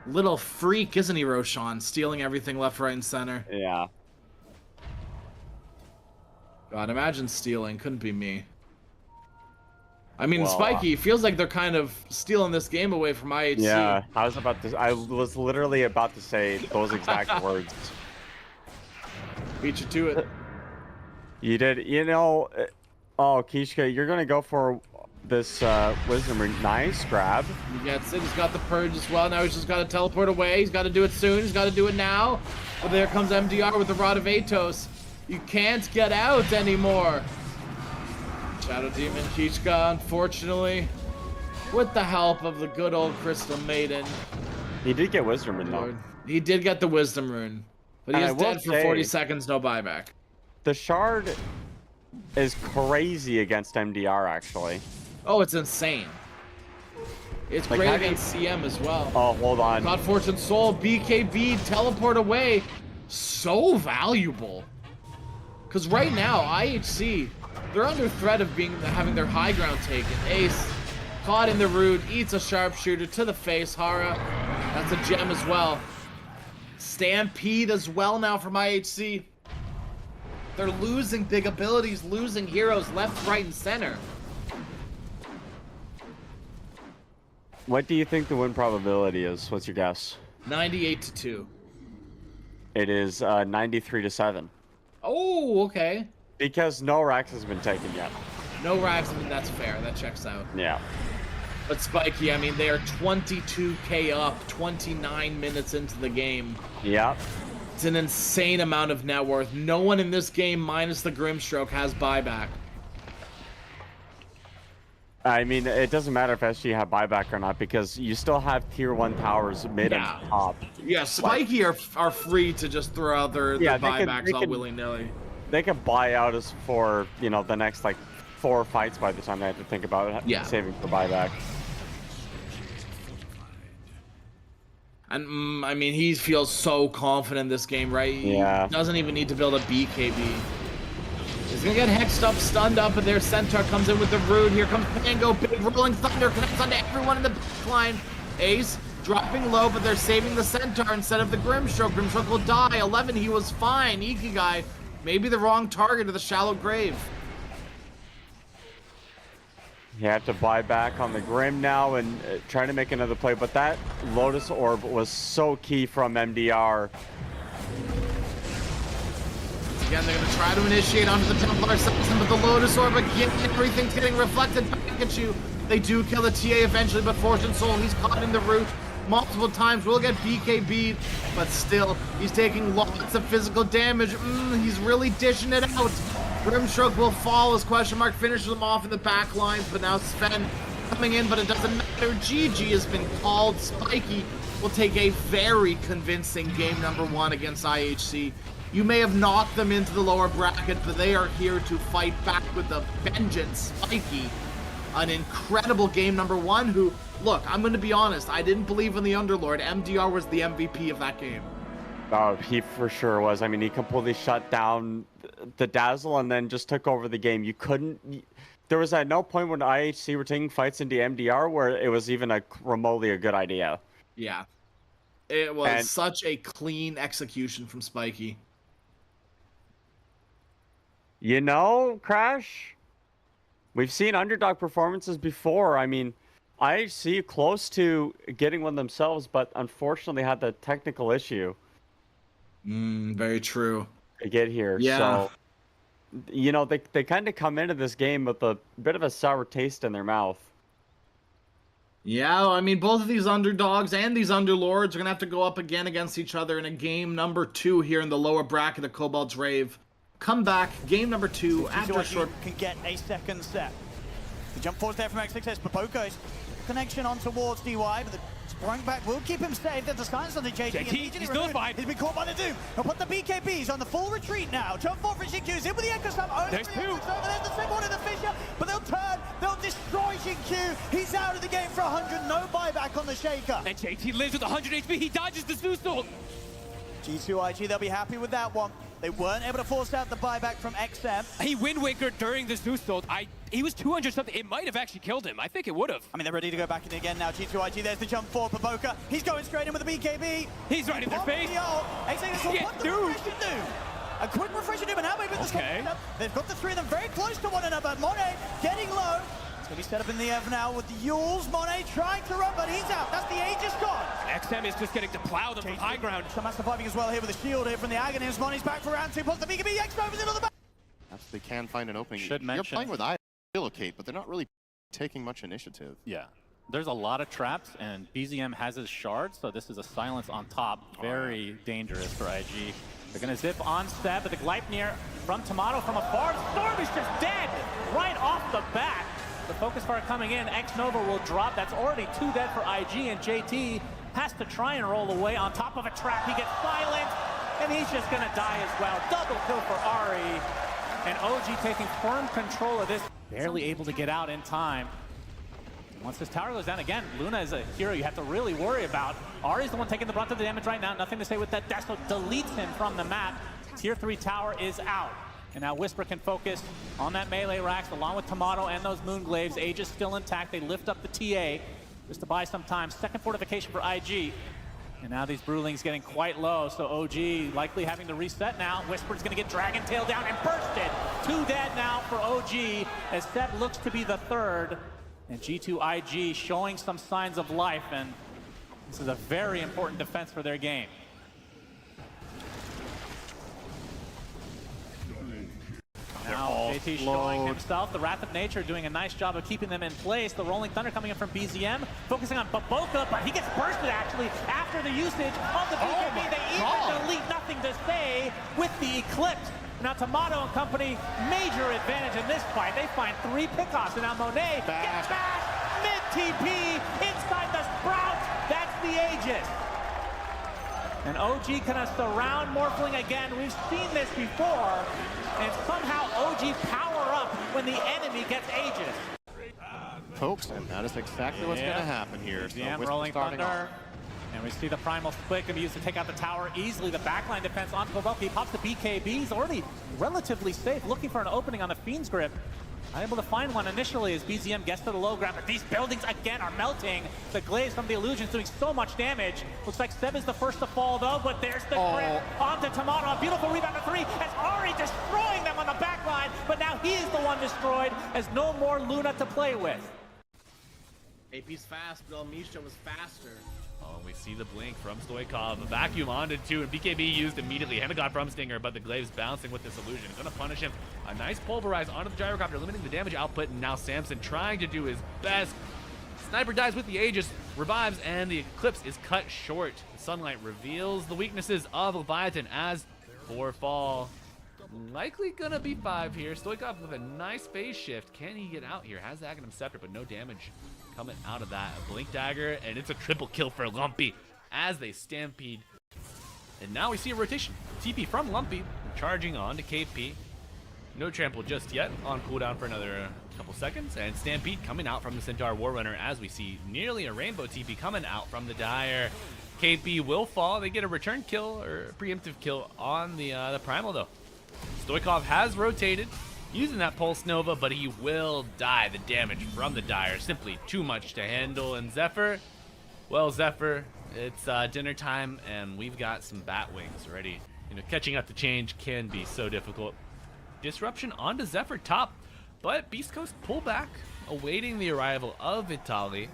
little freak, isn't he, Roshan? Stealing everything left, right, and center. Yeah. God, imagine stealing. Couldn't be me. I mean, well, Spiky, feels like they're kind of stealing this game away from IHC. Yeah, I was literally about to say those exact words. Beat you to it. You did. You know, oh, Kishka, you're going to go for this Wisdom Ring. Nice grab. He gets it. He's got the Purge as well. Now he's just got to teleport away. He's got to do it soon. He's got to do it now. But there comes MDR with the Rod of Atos. You can't get out anymore. Shadow Demon Kishka, unfortunately, with the help of the good old Crystal Maiden. He did get Wisdom Rune, though. He did get the Wisdom Rune. But he is dead for 40 seconds, no buyback. The Shard is crazy against MDR, actually. Oh, it's insane. It's great against CM as well. Oh, hold on. God Fortune Soul, BKB, teleport away. So valuable. Because right now, IHC, they're under threat of having their high ground taken. Ace, caught in the root, eats a sharpshooter to the face. Hara, that's a gem as well. Stampede as well now from IHC. They're losing big abilities, losing heroes left, right, and center. What do you think the win probability is? What's your guess? 98-2. It is 93-7. Oh, okay. Because no racks has been taken yet. No racks, I mean, that's fair. That checks out. Yeah. But Spiky, I mean, they are 22k up, 29 minutes into the game. Yeah. It's an insane amount of net worth. No one in this game, minus the Grimstroke, has buyback. I mean, it doesn't matter if SG have buyback or not, because you still have tier 1 towers mid and top. Yeah, Spiky are free to just throw out their buybacks all willy-nilly. They can buy out us for, you know, the next, like, 4 fights by the time they have to think about saving for buyback. And I mean, he feels so confident in this game, right? Yeah. He doesn't even need to build a BKB. He's gonna get hexed up, stunned up, and their Centaur comes in with the Root. Here comes Mango, big rolling thunder, connects onto everyone in the backline. Ace dropping low, but they're saving the Centaur instead of the Grimstroke. Grimstroke will die. 11, he was fine. Ikigai, maybe the wrong target of the shallow grave. He had to buy back on the Grim now and trying to make another play, but that Lotus Orb was so key from MDR. Again, they're going to try to initiate onto the Templar system, but the Lotus Orb again, everything's getting reflected back at you. They do kill the TA eventually, but Fortune Soul, he's caught in the root multiple times, will get BKB'd, but still, he's taking lots of physical damage. He's really dishing it out. Grimstroke will fall as Question Mark finishes him off in the back lines, but now Sven coming in, but it doesn't matter. GG has been called. Spiky will take a very convincing game number 1 against IHC. You may have knocked them into the lower bracket, but they are here to fight back with a vengeance. Spiky, an incredible game number 1 who, look, I'm going to be honest, I didn't believe in the Underlord. MDR was the MVP of that game. Oh, he for sure was. I mean, he completely shut down the Dazzle and then just took over the game. You couldn't... There was at no point when IHC were taking fights into MDR where it was even remotely a good idea. Yeah. It was such a clean execution from Spiky. You know, Crash, we've seen underdog performances before. I mean, IHC close to getting one themselves, but unfortunately had the technical issue. Very true. To get here. Yeah. So, you know, they kind of come into this game with a bit of a sour taste in their mouth. Yeah, I mean, both of these underdogs and these underlords are going to have to go up again against each other in a game number 2 here in the lower bracket of Kobolds Rave. Come back, game number 2 after a short... can get a second set. The jump forward there from X6S, but Boko's connection on towards DY, but the sprung back will keep him safe. There's a silence on the JT. He's still fine. He's been caught by the Doom. He'll put the BKBs on the full retreat now. Jump forward for Shinkyu. In with the Echo Slam. There's 2. There's the second one in the Fisher, but they'll turn. They'll destroy Shinkyu. He's out of the game for 100. No buyback on the Shaker. And JT lives with 100 HP. He dodges the Zeus. G2IG, they'll be happy with that one. They weren't able to force out the buyback from XM. He Wind Waker during the Zeus ult. He was 200 something. It might have actually killed him. I think it would have. I mean, they're ready to go back in again now. G2IG, there's the jump forward for Boka. He's going straight in with the BKB. He's right in their face. What the refresher do? A quick refresher do, but now maybe the Okay. They've got the 3 of them very close to one another. Monet getting low. It's going to be set up in the Ev now with the Yules. Monet trying to run, but he's out. That's the Aegis gone. XM is just getting to plow them from high ground. Shaman surviving as well here with a shield here from the Aghanim's. Money's back for round 2. Plus the BKB. X overs into the back. They can find an opening. Should You're mention- playing with I relocate, but they're not really taking much initiative. Yeah. There's a lot of traps, and BZM has his shards, so this is a silence on top. Very dangerous for IG. They're going to zip on Seb, but the Gleipnir from Tomato from afar. Storm is just dead right off the bat. The focus fire coming in. X-Nova will drop. That's already 2 dead for IG, and JT has to try and roll away on top of a trap. He gets silent, and he's just going to die as well. Double kill for Ari, and OG taking firm control of this. Barely able to get out in time. Once this tower goes down again, Luna is a hero you have to really worry about. Ari's the one taking the brunt of the damage right now. Nothing to say with that. Desto deletes him from the map. Tier 3 tower is out. And now Whisper can focus on that melee racks along with Tomato and those Moonglaives. Aegis still intact. They lift up the TA just to buy some time. Second fortification for IG. And now these Brewlings getting quite low, so OG likely having to reset now. Whisper's gonna get Dragon Tail down and bursted. 2 dead now for OG as Seb looks to be the 3rd. And G2IG showing some signs of life, and this is a very important defense for their game. Now JT showing himself, the Wrath of Nature doing a nice job of keeping them in place. The Rolling Thunder coming in from BZM, focusing on Baboka, but he gets bursted actually after the usage of the BKB. They even delete Nothing to Say with the Eclipse. Now Tomato and company, major advantage in this fight. They find 3 pickoffs, and now Monet gets bashed mid-TP inside the Sprout. That's the Aegis. And OG gonna surround Morphling again. We've seen this before. And somehow OG power up when the enemy gets Aegis. Folks, and that is exactly what's going to happen here. So BZM Whisper rolling starting Thunder. off. And we see the Primal Split going to be used to take out the tower easily. The backline defense on Kobolds. He pops the BKB. He's already relatively safe, looking for an opening on the Fiend's Grip. Unable to find one initially as BZM gets to the low ground, but these buildings again are melting. The glaze from the illusions doing so much damage. Looks like Seb is the first to fall though, but there's the grip onto Tomato. A beautiful rebound to 3 as Ari destroying them on the back line, but now he is the one destroyed as no more Luna to play with. AP's fast, but Misha was faster. Oh, we see the blink from Stoikov. A vacuum onto 2, and BKB used immediately. Hemigod from Stinger, but the Glaive's bouncing with this illusion. It's gonna punish him. A nice pulverize onto the gyrocopter, limiting the damage output, and now Samson trying to do his best. Sniper dies with the Aegis, revives, and the Eclipse is cut short. The sunlight reveals the weaknesses of Leviathan as 4 fall. Likely gonna be 5 here. Stoikov with a nice phase shift. Can he get out here? Has the Aghanim Scepter, but no damage coming out of that. A Blink Dagger, and it's a triple kill for Lumpy as they stampede. And now we see a rotation. TP from Lumpy, charging on to KP. No trample just yet, on cooldown for another couple seconds. And Stampede coming out from the Centaur Warrunner as we see nearly a rainbow TP coming out from the Dire. KP will fall. They get a return kill, or a preemptive kill on the Primal though. Stoikov has rotated, using that Pulse Nova, but he will die. The damage from the Dire, simply too much to handle. And Zephyr, well, Zephyr, it's dinner time, and we've got some bat wings ready. You know, catching up to change can be so difficult. Disruption onto Zephyr top, but Beast Coast pull back, awaiting the arrival of Vitali.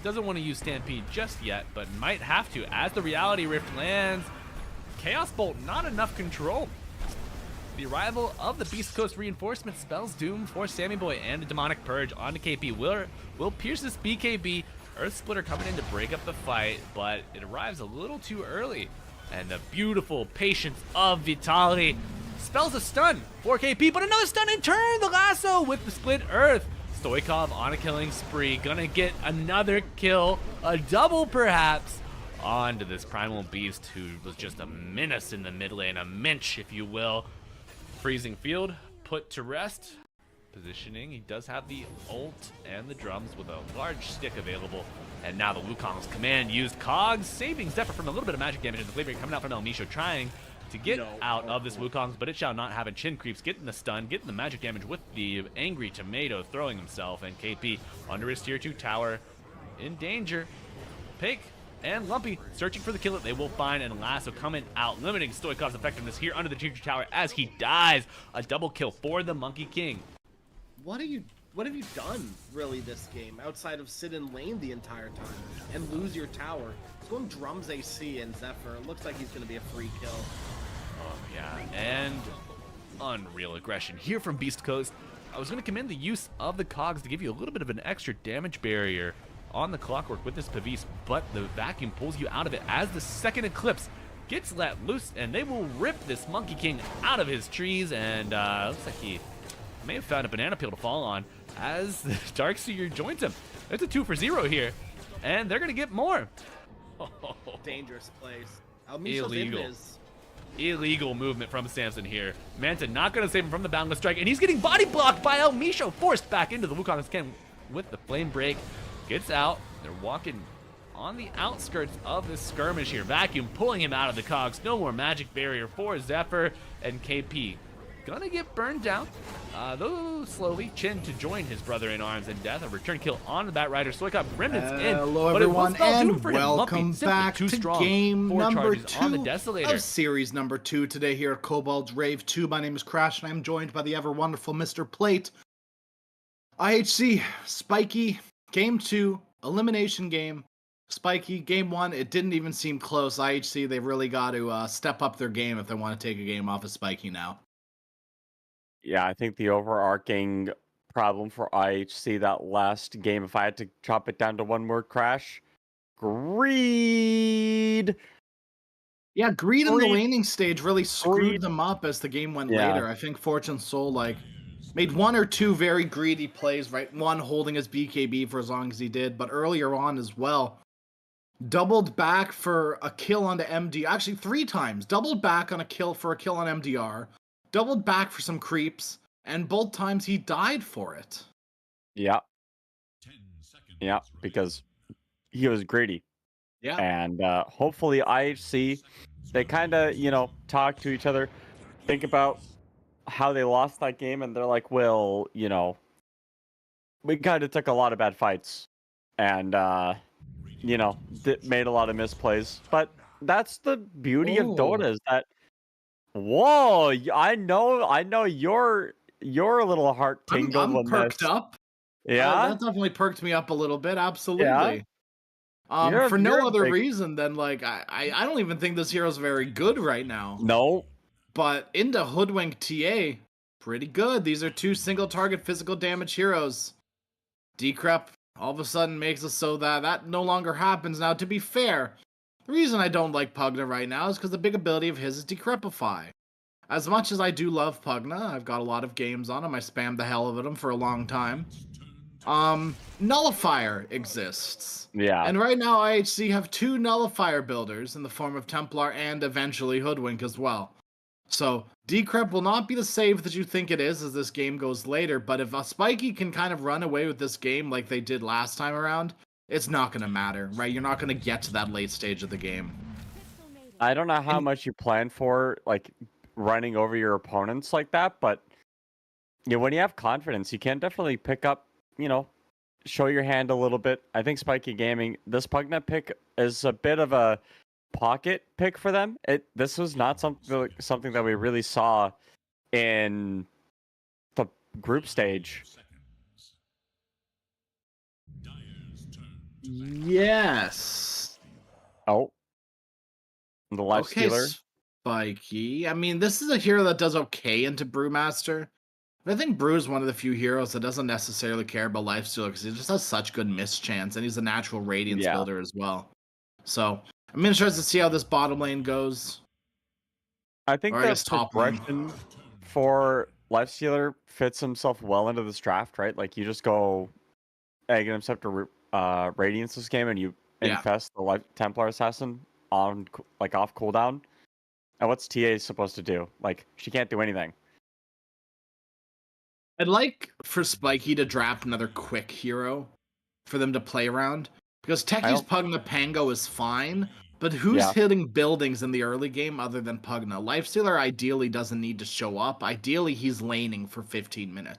Doesn't want to use Stampede just yet, but might have to as the Reality Rift lands. Chaos Bolt, not enough control. The arrival of the Beast Coast reinforcement spells doom for Sammy Boy, and a Demonic Purge onto KP will pierce this BKB. Earth Splitter coming in to break up the fight, but it arrives a little too early. And the beautiful patience of Vitali spells a stun for KP, but another stun in turn. The lasso with the split Earth. Stoikov on a killing spree, gonna get another kill, a double perhaps, onto this Primal Beast who was just a menace in the mid lane, a minch if you will. Freezing Field put to rest. Positioning, he does have the ult and the drums with a large stick available. And now the Wukong's command used Cogs, saving Zephyr from a little bit of magic damage, and the flavor coming out from El Misho trying to get out of this Wukong's, but it shall not have a. Chin creeps, getting the stun, getting the magic damage with the angry tomato throwing himself, and KP under his tier 2 tower in danger. Pig and Lumpy searching for the kill that they will find, and Lasso coming out, limiting Stoikov's effectiveness here under the tier 2 tower as he dies. A double kill for the Monkey King. What have you done really this game outside of sit in lane the entire time and lose your tower? It's going drums AC and Zephyr. It looks like he's going to be a free kill. Oh yeah, and unreal aggression here from Beast Coast. I was going to commend the use of the Cogs to give you a little bit of an extra damage barrier on the Clockwork with this Pavise, but the vacuum pulls you out of it as the second Eclipse gets let loose, and they will rip this Monkey King out of his trees, and looks like he may have found a banana peel to fall on as the Darkseer joins him. It's a 2 for 0 here, and they're going to get more. Dangerous place. Misho's Illegal movement from Samson here. Manta not going to save him from the Boundless Strike, and he's getting body blocked by El Misho, forced back into the Wukong's Ken with the Flame Break. Gets out. They're walking on the outskirts of this skirmish here. Vacuum pulling him out of the Cogs. No more magic barrier for Zephyr, and KP gonna get burned down, though slowly. Chin to join his brother in arms in death. A return kill on the Bat Rider. Stoikov remnants in. Hello but everyone, and welcome back to game number 2 on the Desolator. of series number 2 today here at Kobolds Rave 2. My name is Crash, and I'm joined by the ever wonderful Mr. Plate. IHC, Spiky, game 2, elimination game. Spiky, game 1, it didn't even seem close. IHC, they've really got to step up their game if they want to take a game off of Spiky now. Yeah, I think the overarching problem for IHC that last game, if I had to chop it down to one word, Crash, greed. Yeah, greed in the laning stage really screwed them up as the game went later. I think Fortune Soul made 1 or 2 very greedy plays, right? One holding his BKB for as long as he did, but earlier on as well, doubled back for a kill onto MD. Actually, 3 times. Doubled back on a kill for a kill on MDR. Doubled back for some creeps, and both times he died for it. Yeah. Yeah, because he was greedy. Yeah. And hopefully IHC, they kind of, talk to each other, think about how they lost that game, and they're like, well, we kind of took a lot of bad fights and, made a lot of misplays. But that's the beauty of Oh. Dota is that, whoa, I know your a little heart tingled I'm when perked this. up. Yeah? That definitely perked me up a little bit. Yeah? Absolutely. For You're no a other big... reason than like I don't even think this hero's very good right now. No. But into Hoodwink TA, pretty good. These are 2 single target physical damage heroes. Decrep all of a sudden makes it so that no longer happens. Now, to be fair, the reason I don't like Pugna right now is because the big ability of his is Decrepify. As much as I do love Pugna, I've got a lot of games on him. I spammed the hell of him for a long time. Nullifier exists. Yeah. And right now, IHC have 2 Nullifier builders in the form of Templar and eventually Hoodwink as well. So, Decrep will not be the save that you think it is as this game goes later, but if a Spiky can kind of run away with this game like they did last time around, it's not going to matter, right? You're not going to get to that late stage of the game. I don't know how much you plan for, like, running over your opponents like that, but when you have confidence, you can definitely pick up, show your hand a little bit. I think Spiky Gaming, this Pugna pick is a bit of a pocket pick for them. This was not something that we really saw in the group stage. Yes. Oh, the life stealer. Spiky. I mean, this is a hero that does okay into Brewmaster. But I think Brew is one of the few heroes that doesn't necessarily care about Lifestealer because he just has such good mischance, and he's a natural Radiance builder as well. So I'm interested to see how this bottom lane goes. I think the progression for Lifestealer fits himself well into this draft, right? Like, you just go Aghanim Scepter Radiance this game, and you infest the Templar Assassin on, like, off cooldown. And what's TA supposed to do? Like, she can't do anything. I'd like for Spiky to draft another quick hero for them to play around. Because Techie's Pugna Pango is fine, but who's hitting buildings in the early game other than Pugna? Lifestealer ideally doesn't need to show up. Ideally, he's laning for 15 minutes.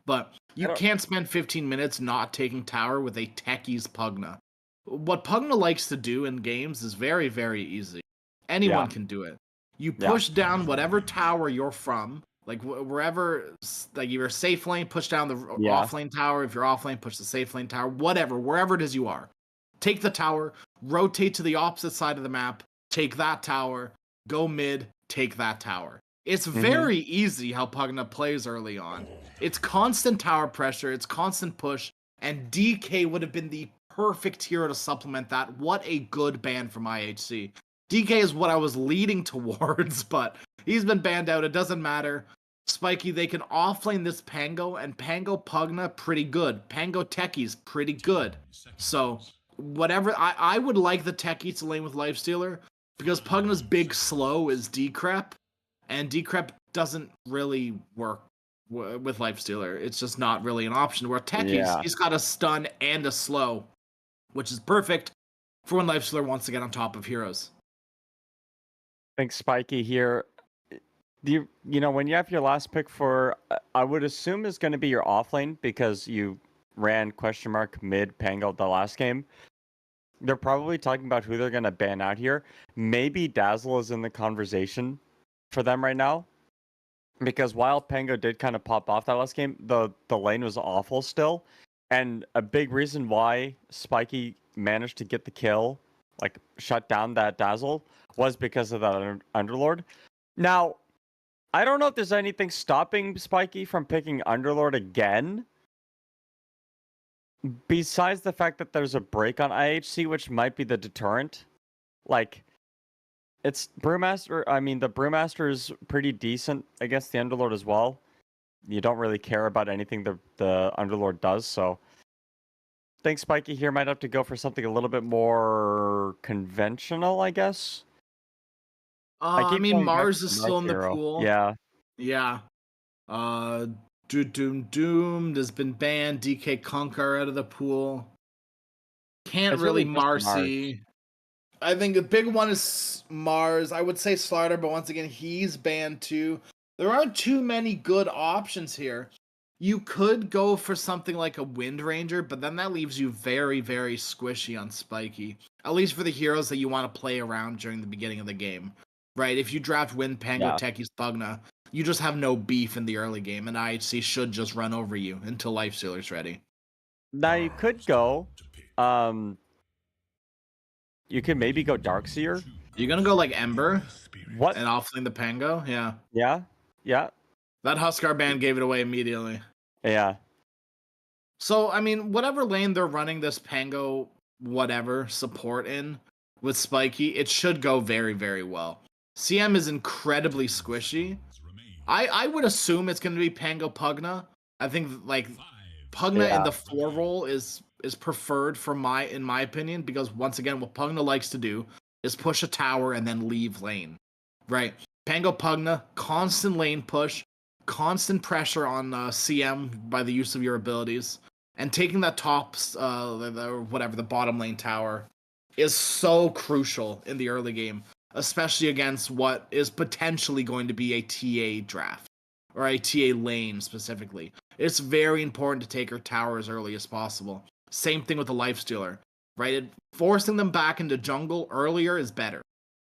But you can't spend 15 minutes not taking tower with a Techie's Pugna. What Pugna likes to do in games is very, very easy. Anyone can do it. You push down whatever tower you're from, like wherever, like you're safe lane, push down the off lane tower. If you're off lane, push the safe lane tower. Whatever, wherever it is you are. Take the tower, rotate to the opposite side of the map, take that tower, go mid, take that tower. It's very easy how Pugna plays early on. It's constant tower pressure, it's constant push, and DK would have been the perfect hero to supplement that. What a good ban from IHC. DK is what I was leading towards, but he's been banned out. It doesn't matter. Spiky, they can offlane this Pango, and Pango Pugna, pretty good. Pango Techie's pretty good. So, whatever, I would like the Techie to lane with Lifestealer, because Pugna's big slow is Decrep, and Decrep doesn't really work with Lifestealer. It's just not really an option, where Techie's, he's got a stun and a slow, which is perfect for when Lifestealer wants to get on top of heroes. I think Spiky here, when you have your last pick for, I would assume is going to be your offlane, because you ran mid Pango the last game. They're probably talking about who they're going to ban out here. Maybe Dazzle is in the conversation for them right now, because while Pango did kind of pop off that last game, the lane was awful still. And a big reason why Spiky managed to get the kill, like shut down that Dazzle, was because of that Underlord. Now, I don't know if there's anything stopping Spiky from picking Underlord again, besides the fact that there's a break on IHC, which might be the deterrent. Like, it's Brewmaster. I mean, the Brewmaster is pretty decent against the Underlord as well. You don't really care about anything the Underlord does, so I think Spiky here might have to go for something a little bit more conventional, I guess. I mean, Mars is still in the pool. Yeah. Yeah. Doomed has been banned. DK Kunkar out of the pool. Can't really Marcy. I think the big one is Mars. I would say Slardar, but once again, he's banned too. There aren't too many good options here. You could go for something like a Wind Ranger, but then that leaves you very, very squishy on Spiky. At least for the heroes that you want to play around during the beginning of the game. Right? If you draft Wind, Pango, Yeah. Techies, Pugna, you just have no beef in the early game, and IHC should just run over you until Lifestealer's ready. Now you could go, you could maybe go Darkseer. You're gonna go like Ember What? and offlane the Pango? Yeah. Yeah. That Huskar ban gave it away immediately. Yeah. So, I mean, whatever lane they're running this Pango whatever support in with Spiky, it should go very, very well. CM is incredibly squishy. I would assume it's going to be Pango Pugna. I think, like, Pugna in the 4 role is preferred in my opinion, because once again, what Pugna likes to do is push a tower and then leave lane, right? Pango Pugna, constant lane push, constant pressure on CM by the use of your abilities, and taking that the bottom lane tower is so crucial in the early game, especially against what is potentially going to be a TA draft, or a TA lane specifically. It's very important to take her tower as early as possible. Same thing with the Lifestealer, right? Forcing them back into jungle earlier is better,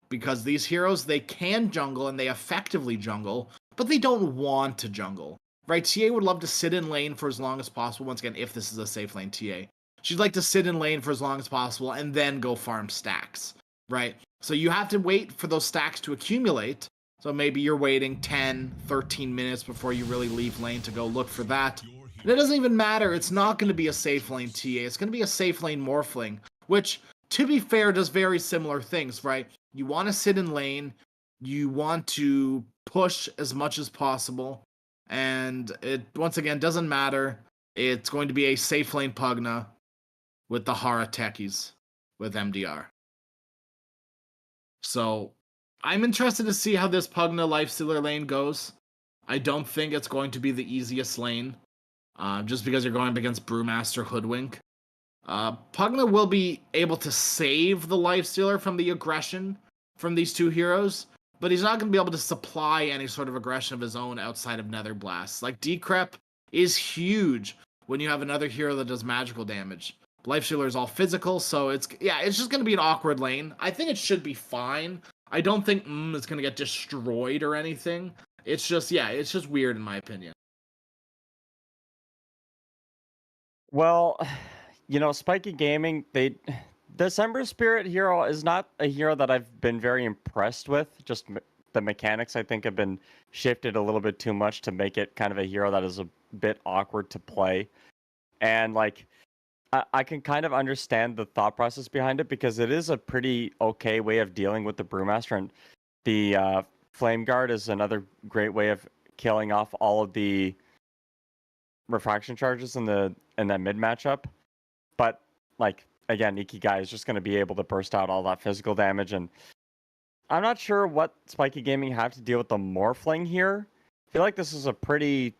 because these heroes, they can jungle and they effectively jungle, but they don't want to jungle, right? TA would love to sit in lane for as long as possible, once again, if this is a safe lane TA. She'd like to sit in lane for as long as possible and then go farm stacks, right? So you have to wait for those stacks to accumulate. So maybe you're waiting 10, 13 minutes before you really leave lane to go look for that. And it doesn't even matter. It's not going to be a safe lane TA. It's going to be a safe lane Morphling, which, to be fair, does very similar things, right? You want to sit in lane. You want to push as much as possible. And it, once again, doesn't matter. It's going to be a safe lane Pugna with the Hara techies with MDR. So I'm interested to see how this Pugna Lifestealer lane goes. I don't think it's going to be the easiest lane, just because you're going up against Brewmaster Hoodwink. Pugna will be able to save the Lifestealer from the aggression from these two heroes, but he's not going to be able to supply any sort of aggression of his own outside of Nether Blasts. Like, Decrep is huge when you have another hero that does magical damage. Lifestealer is all physical, so it's just going to be an awkward lane. I think it should be fine. I don't think it's going to get destroyed or anything. It's just weird in my opinion. Well, you know, Spiky Gaming, December Spirit hero is not a hero that I've been very impressed with. Just the mechanics, I think, have been shifted a little bit too much to make it kind of a hero that is a bit awkward to play. And, like, I can kind of understand the thought process behind it, because it is a pretty okay way of dealing with the Brewmaster, and the Flame Guard is another great way of killing off all of the refraction charges in that mid matchup. But, like, again, Ikigai is just going to be able to burst out all that physical damage, and I'm not sure what Spiky Gaming have to deal with the Morphling here. I feel like this is a pretty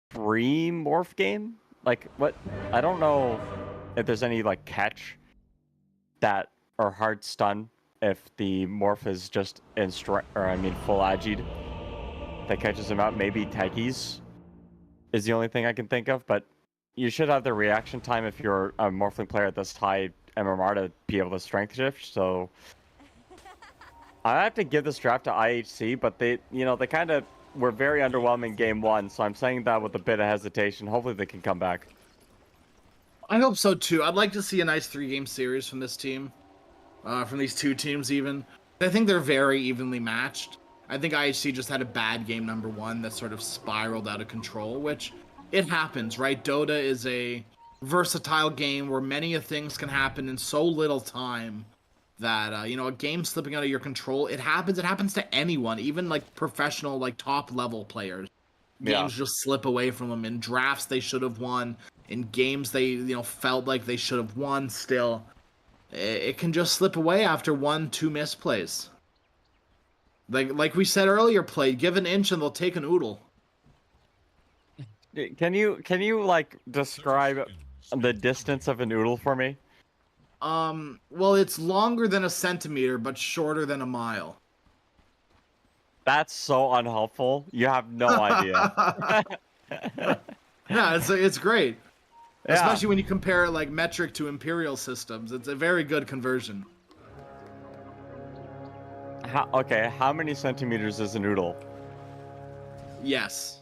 free morph game. Like, what? I don't know if there's any, like, catch that, or hard stun if the morph is just full agied that catches him out. Maybe Techies is the only thing I can think of, but you should have the reaction time if you're a Morphling player at this high MMR to be able to strength shift. So I have to give this draft to IHC, but they kind of were very underwhelming game one, so I'm saying that with a bit of hesitation. Hopefully they can come back. I hope so too. I'd like to see a nice 3-game series from this team, from these two teams even. I think they're very evenly matched. I think IHC just had a bad game number one that sort of spiraled out of control, which it happens, right? Dota is a versatile game where many things can happen in so little time that, a game slipping out of your control, it happens to anyone, even like professional, like top level players. Games just slip away from them. In drafts they should have won. In games they, felt like they should have won still. It can just slip away after 1-2 misplays. Like we said earlier, give an inch and they'll take an oodle. Can you like describe the distance of an oodle for me? Well, it's longer than a centimeter, but shorter than a mile. That's so unhelpful. You have no idea. Yeah, it's great. Yeah. Especially when you compare like metric to imperial systems. It's a very good conversion. Okay, how many centimeters is a noodle? Yes.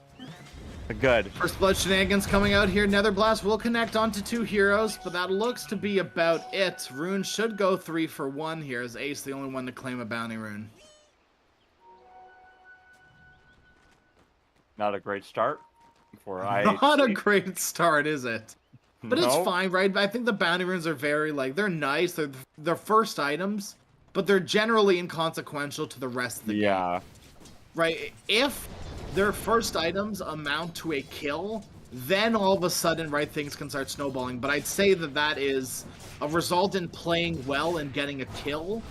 Good. First blood shenanigans coming out here. Netherblast will connect onto 2 heroes, but that looks to be about it. Rune should go 3 for 1 here, as Ace the only one to claim a bounty rune. Not a great start for IHC. Not a great start, is it? But it's No. fine, right? I think the bounty runes are very, like, they're nice. They're first items, but they're generally inconsequential to the rest of the game. Yeah. Right? If their first items amount to a kill, then all of a sudden, right, things can start snowballing. But I'd say that is a result in playing well and getting a kill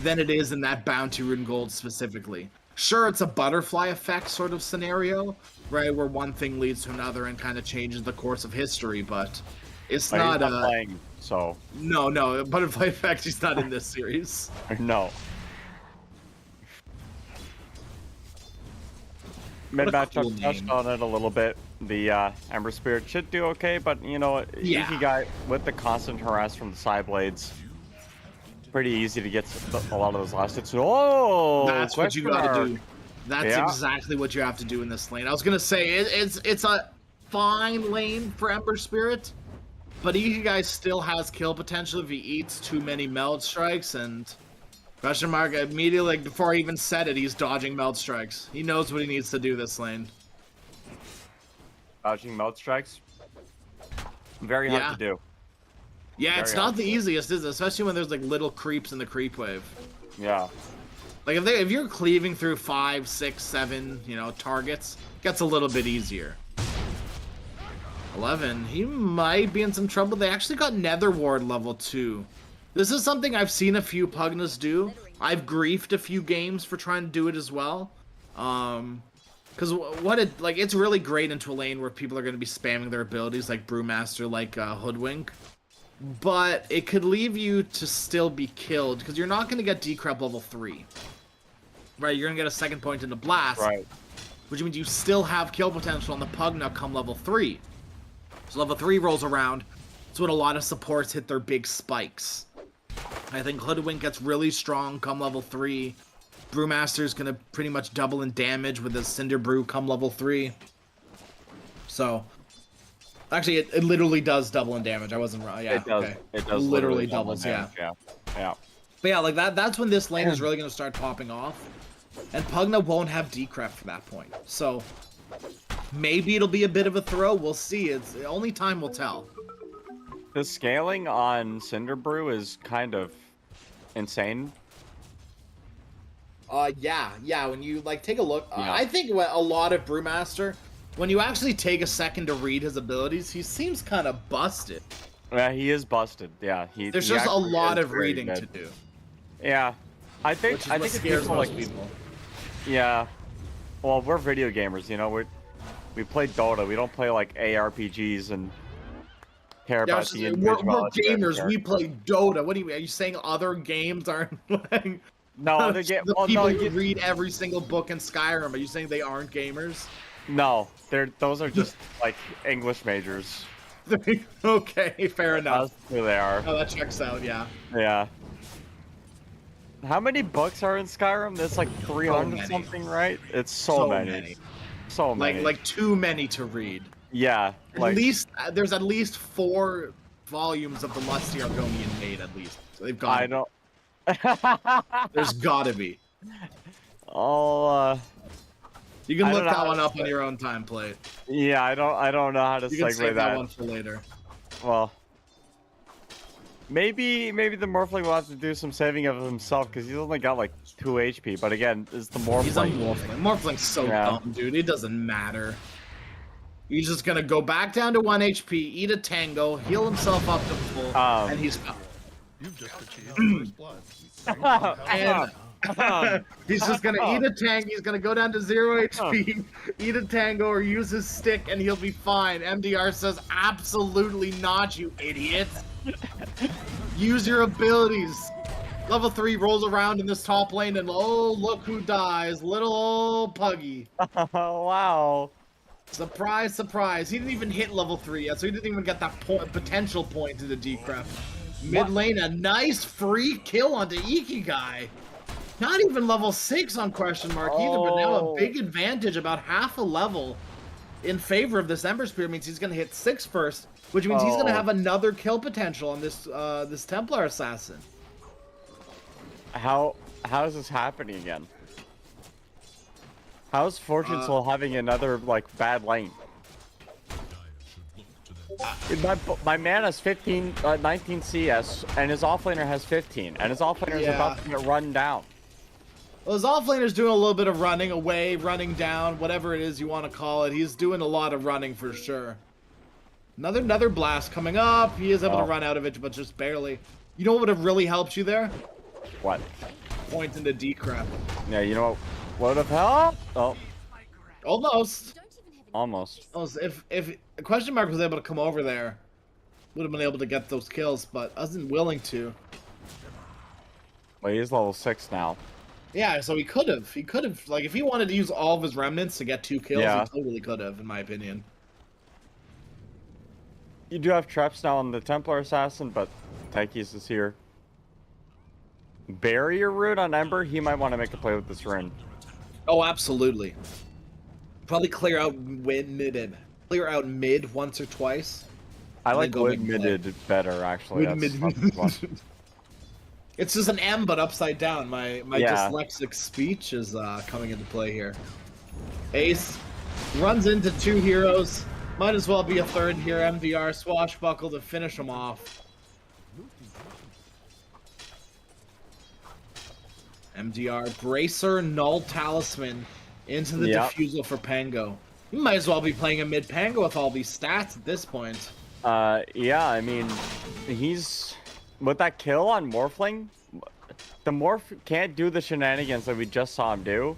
than it is in that bounty rune gold specifically. Sure, it's a butterfly effect sort of scenario, right, where one thing leads to another and kind of changes the course of history, but it's But he's not playing, so No, butterfly effect is not in this series. no. Mid-match cool I've touched name. on it a little bit. The Ember Spirit should do okay, but you know, Yeah. Easy Guy with the constant harass from the side blades, pretty easy to get a lot of those last hits. Oh, That's what you gotta do. That's Yeah. exactly what you have to do in this lane. I was gonna say it's a fine lane for Ember Spirit, but Easy Guy still has kill potential if he eats too many meld strikes. And question mark immediately, like, before I even said it, he's dodging meld strikes. He knows what he needs to do this lane. Dodging melt strikes. Very Yeah. hard to do. Yeah, it's Very not the easiest, is it? Especially when there's like little creeps in the creep wave. Yeah. Like if you're cleaving through 5, 6, 7, targets, it gets a little bit easier. 11, he might be in some trouble. They actually got Nether Ward level 2. This is something I've seen a few Pugnas do. I've griefed a few games for trying to do it as well. Because it's really great into a lane where people are going to be spamming their abilities like Brewmaster, like Hoodwink. But it could leave you to still be killed because you're not going to get Decrep level 3. Right, you're going to get a second point into Blast. Right. Which means you still have kill potential on the Pugna come level 3. So level 3 rolls around. That's when a lot of supports hit their big spikes. I think Hoodwink gets really strong come level 3. Brewmaster's going to pretty much double in damage with his Cinder Brew come level 3. So, actually, it literally does double in damage. I wasn't wrong. Yeah, It does. okay. It does Literally double doubles, yeah. damage, Yeah. But yeah, like that's when this lane is really going to start popping off. And Pugna won't have Decrep for that point. So, maybe it'll be a bit of a throw. We'll see. Only time will tell. The scaling on Cinder Brew is kind of insane. Yeah. When you take a look, Yeah. I think a lot of Brewmaster, when you actually take a second to read his abilities, he seems kind of busted. Yeah, he is busted. Yeah, There's he just a actually lot is of very reading good. to do, Yeah, I think which is I what think it's scares people most like people. yeah. Well, we're video gamers, we play Dota. We don't play like ARPGs and care Yeah, about it's the just- we're individuality of the gamers. We character. play Dota. What are you saying? Other games aren't like No, other the well, people no, who read every single book in Skyrim. Are you saying they aren't gamers? no, those are just like English majors. Okay, fair enough. That's who they are. Oh, that checks out. Yeah. Yeah. How many books are in Skyrim? There's like 300 many. something, right? It's so many. So many. Like too many to read. Yeah. Like, There's at least 4 volumes of the Lusty Argonian made at least. So they've got. I don't. There's gotta be. Oh, You can I look don't know that how one to up on say- your own time, play. yeah. I don't know how to You can segue save that. that one for later. Well, maybe the Morphling will have to do some saving of himself because he's only got like 2 HP. But again, is the He's a Morphling? Morphling. Morphling's so Yeah. dumb, dude. It doesn't matter. He's just gonna go back down to 1 HP, eat a tango, heal himself up to full, and he's You've just achieved first blood. and he's just gonna eat a tank. He's gonna go down to 0 HP, eat a tango, or use his stick, and he'll be fine. MDR says, "Absolutely not, you idiot." Use your abilities. Level 3 rolls around in this top lane, and oh, look who dies. Little old Puggy. Oh, wow. Surprise, surprise. He didn't even hit level 3 yet, so he didn't even get that potential point to the decrep. Mid lane, a nice free kill onto Ikigai. Not even level 6 on question mark either, but now a big advantage, about half a level in favor of this Ember Spear. Means he's going to hit 6 first, which means he's going to have another kill potential on this this Templar Assassin. How is this happening again? How is Fortune Soul having another like bad lane? My man has 19 CS, and his offlaner has 15, and his offlaner is about to get run down. Well, his offlaner's doing a little bit of running away, running down, whatever it is you want to call it. He's doing a lot of running for sure. Another blast coming up. He is able to run out of it, but just barely. You know what would have really helped you there? What? Point into decrep. Yeah, you know what would have helped? Oh. Almost. Almost. If question mark was able to come over there, would have been able to get those kills, but wasn't willing to. Well, he is level 6 now. Yeah, so he could have. He could have, like, if he wanted to use all of his remnants to get 2 kills, Yeah. he totally could have, in my opinion. You do have traps now on the Templar Assassin, but Taikis is here. Barrier Root on Ember, he might want to make a play with this rune. Oh, absolutely. Probably clear out mid once or twice. I and like then go wood make a play. midded better, actually. Wood That's mid. It's just an M, but upside down. My dyslexic speech is coming into play here. Ace runs into 2 heroes. Might as well be a third here. MDR swashbuckle to finish him off. MDR Bracer Null Talisman into the defusal for Pango. You might as well be playing a mid Pango with all these stats at this point. Yeah, I mean, he's with that kill on Morphling. The Morph can't do the shenanigans that we just saw him do,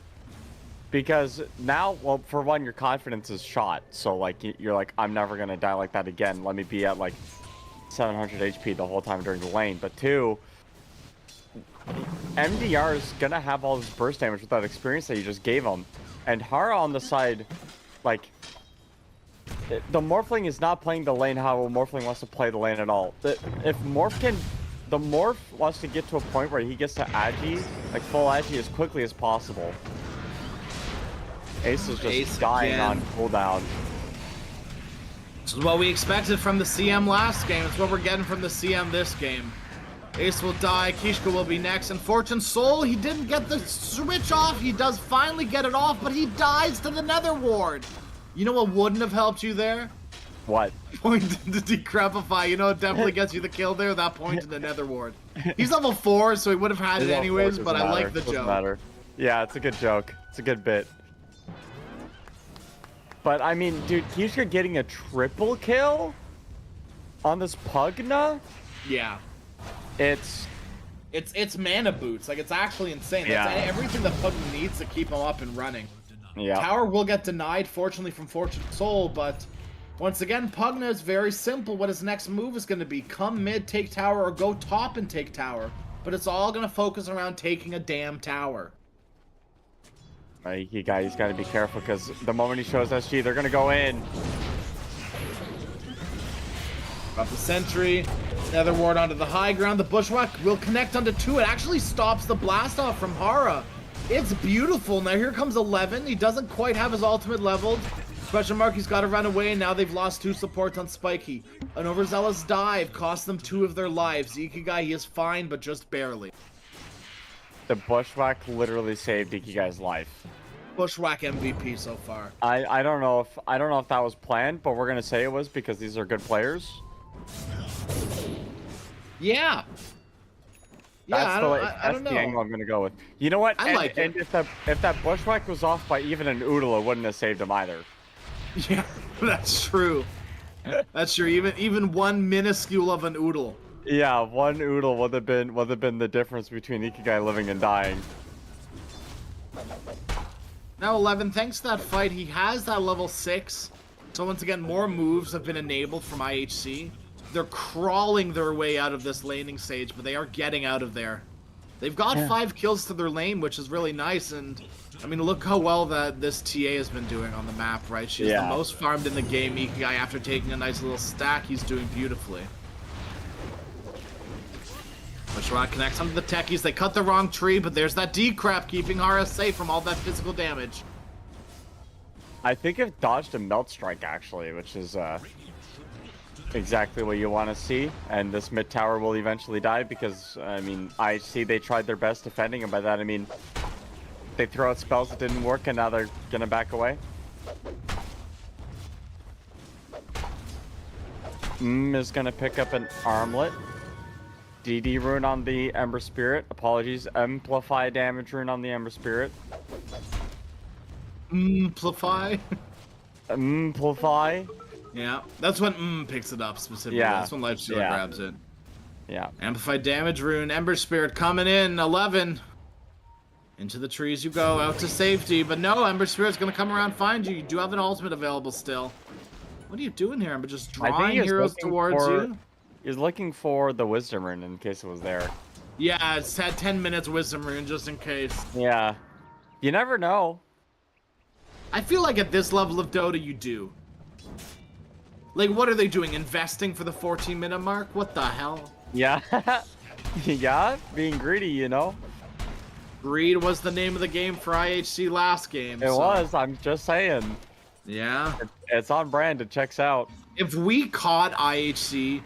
because now, well, for one, your confidence is shot. So like you're like, I'm never gonna die like that again. Let me be at like 700 HP the whole time during the lane. But 2, MDR is gonna have all this burst damage with that experience that you just gave him, and Hara on the side, like, the Morphling is not playing the lane how a Morphling wants to play the lane at all. The Morph wants to get to a point where he gets to Agi, like full Agi, as quickly as possible. Ace is just dying on cooldown. This is what we expected from the CM last game. It's what we're getting from the CM this game. Ace will die, Kishka will be next, and Fortune Soul, he didn't get the switch off. He does finally get it off, but he dies to the Nether Ward. You know what wouldn't have helped you there? What? Point to decrepify. You know, it definitely gets you the kill there, that point in the Nether Ward. He's level 4, so he would have had it anyways, but I like the joke. Matter. Yeah, it's a good joke. It's a good bit. But, I mean, dude, Kishka getting a triple kill on this Pugna? Yeah. It's mana boots. Like, it's actually insane. Yeah. That's everything that Pugna needs to keep him up and running. Yeah. Tower will get denied, fortunately, from Fortune Soul, but once again, Pugna is very simple. What his next move is going to be: come mid, take tower, or go top and take tower. But it's all going to focus around taking a damn tower. He's got to be careful, because the moment he shows SG, they're going to go in. Drop the sentry. Nether Ward onto the high ground. The Bushwhack will connect onto 2. It actually stops the blast off from Hara. It's beautiful. Now here comes 11. He doesn't quite have his ultimate leveled. Question mark, he's got to run away, and now they've lost 2 supports on Spiky. An overzealous dive cost them 2 of their lives. Ikigai, he is fine, but just barely. The Bushwhack literally saved Ikigai's life. Bushwhack MVP so far. I don't know if that was planned, but we're gonna say it was, because these are good players. Yeah. That's I don't know. the angle I'm gonna go with. You know what? I like it. And if that Bushwhack was off by even an Oodle, it wouldn't have saved him either. Yeah, that's true. That's true. Even one minuscule of an Oodle. Yeah, one Oodle would have been the difference between Ikigai living and dying. Now 11, thanks to that fight, he has that level 6. So once again, more moves have been enabled from IHC. They're crawling their way out of this laning stage, but they are getting out of there. They've got 5 kills to their lane, which is really nice, and I mean, look how well that this TA has been doing on the map, right? She's the most farmed in the game. Ikigai, after taking a nice little stack, he's doing beautifully. Bushwhack connects onto the techies. They cut the wrong tree, but there's that D-crap keeping Hara safe from all that physical damage. I think it dodged a melt strike, actually, which is exactly what you want to see. And this mid tower will eventually die because, I mean, IHC, they tried their best defending, and by that I mean they throw out spells that didn't work, and now they're going to back away. Is going to pick up an armlet. DD rune on the Ember Spirit. Apologies. Amplify damage rune on the Ember Spirit. Amplify? Amplify. Yeah, that's when picks it up specifically. Yeah. That's when Lifestealer grabs it. Yeah. Amplify damage rune. Ember Spirit coming in. 11. Into the trees you go. Out to safety. But no, Ember Spirit's going to come around find you. You do have an ultimate available still. What are you doing here, Ember? Just drawing heroes towards you? He's looking for the Wisdom Rune in case it was there. Yeah, it's had 10 minutes Wisdom Rune just in case. Yeah. You never know. I feel like at this level of Dota, you do. Like, what are they doing? Investing for the 14-minute mark? What the hell? Yeah. Yeah, being greedy, you know? Greed was the name of the game for IHC last game. It was, I'm just saying. Yeah. It's on brand, it checks out. If we caught IHC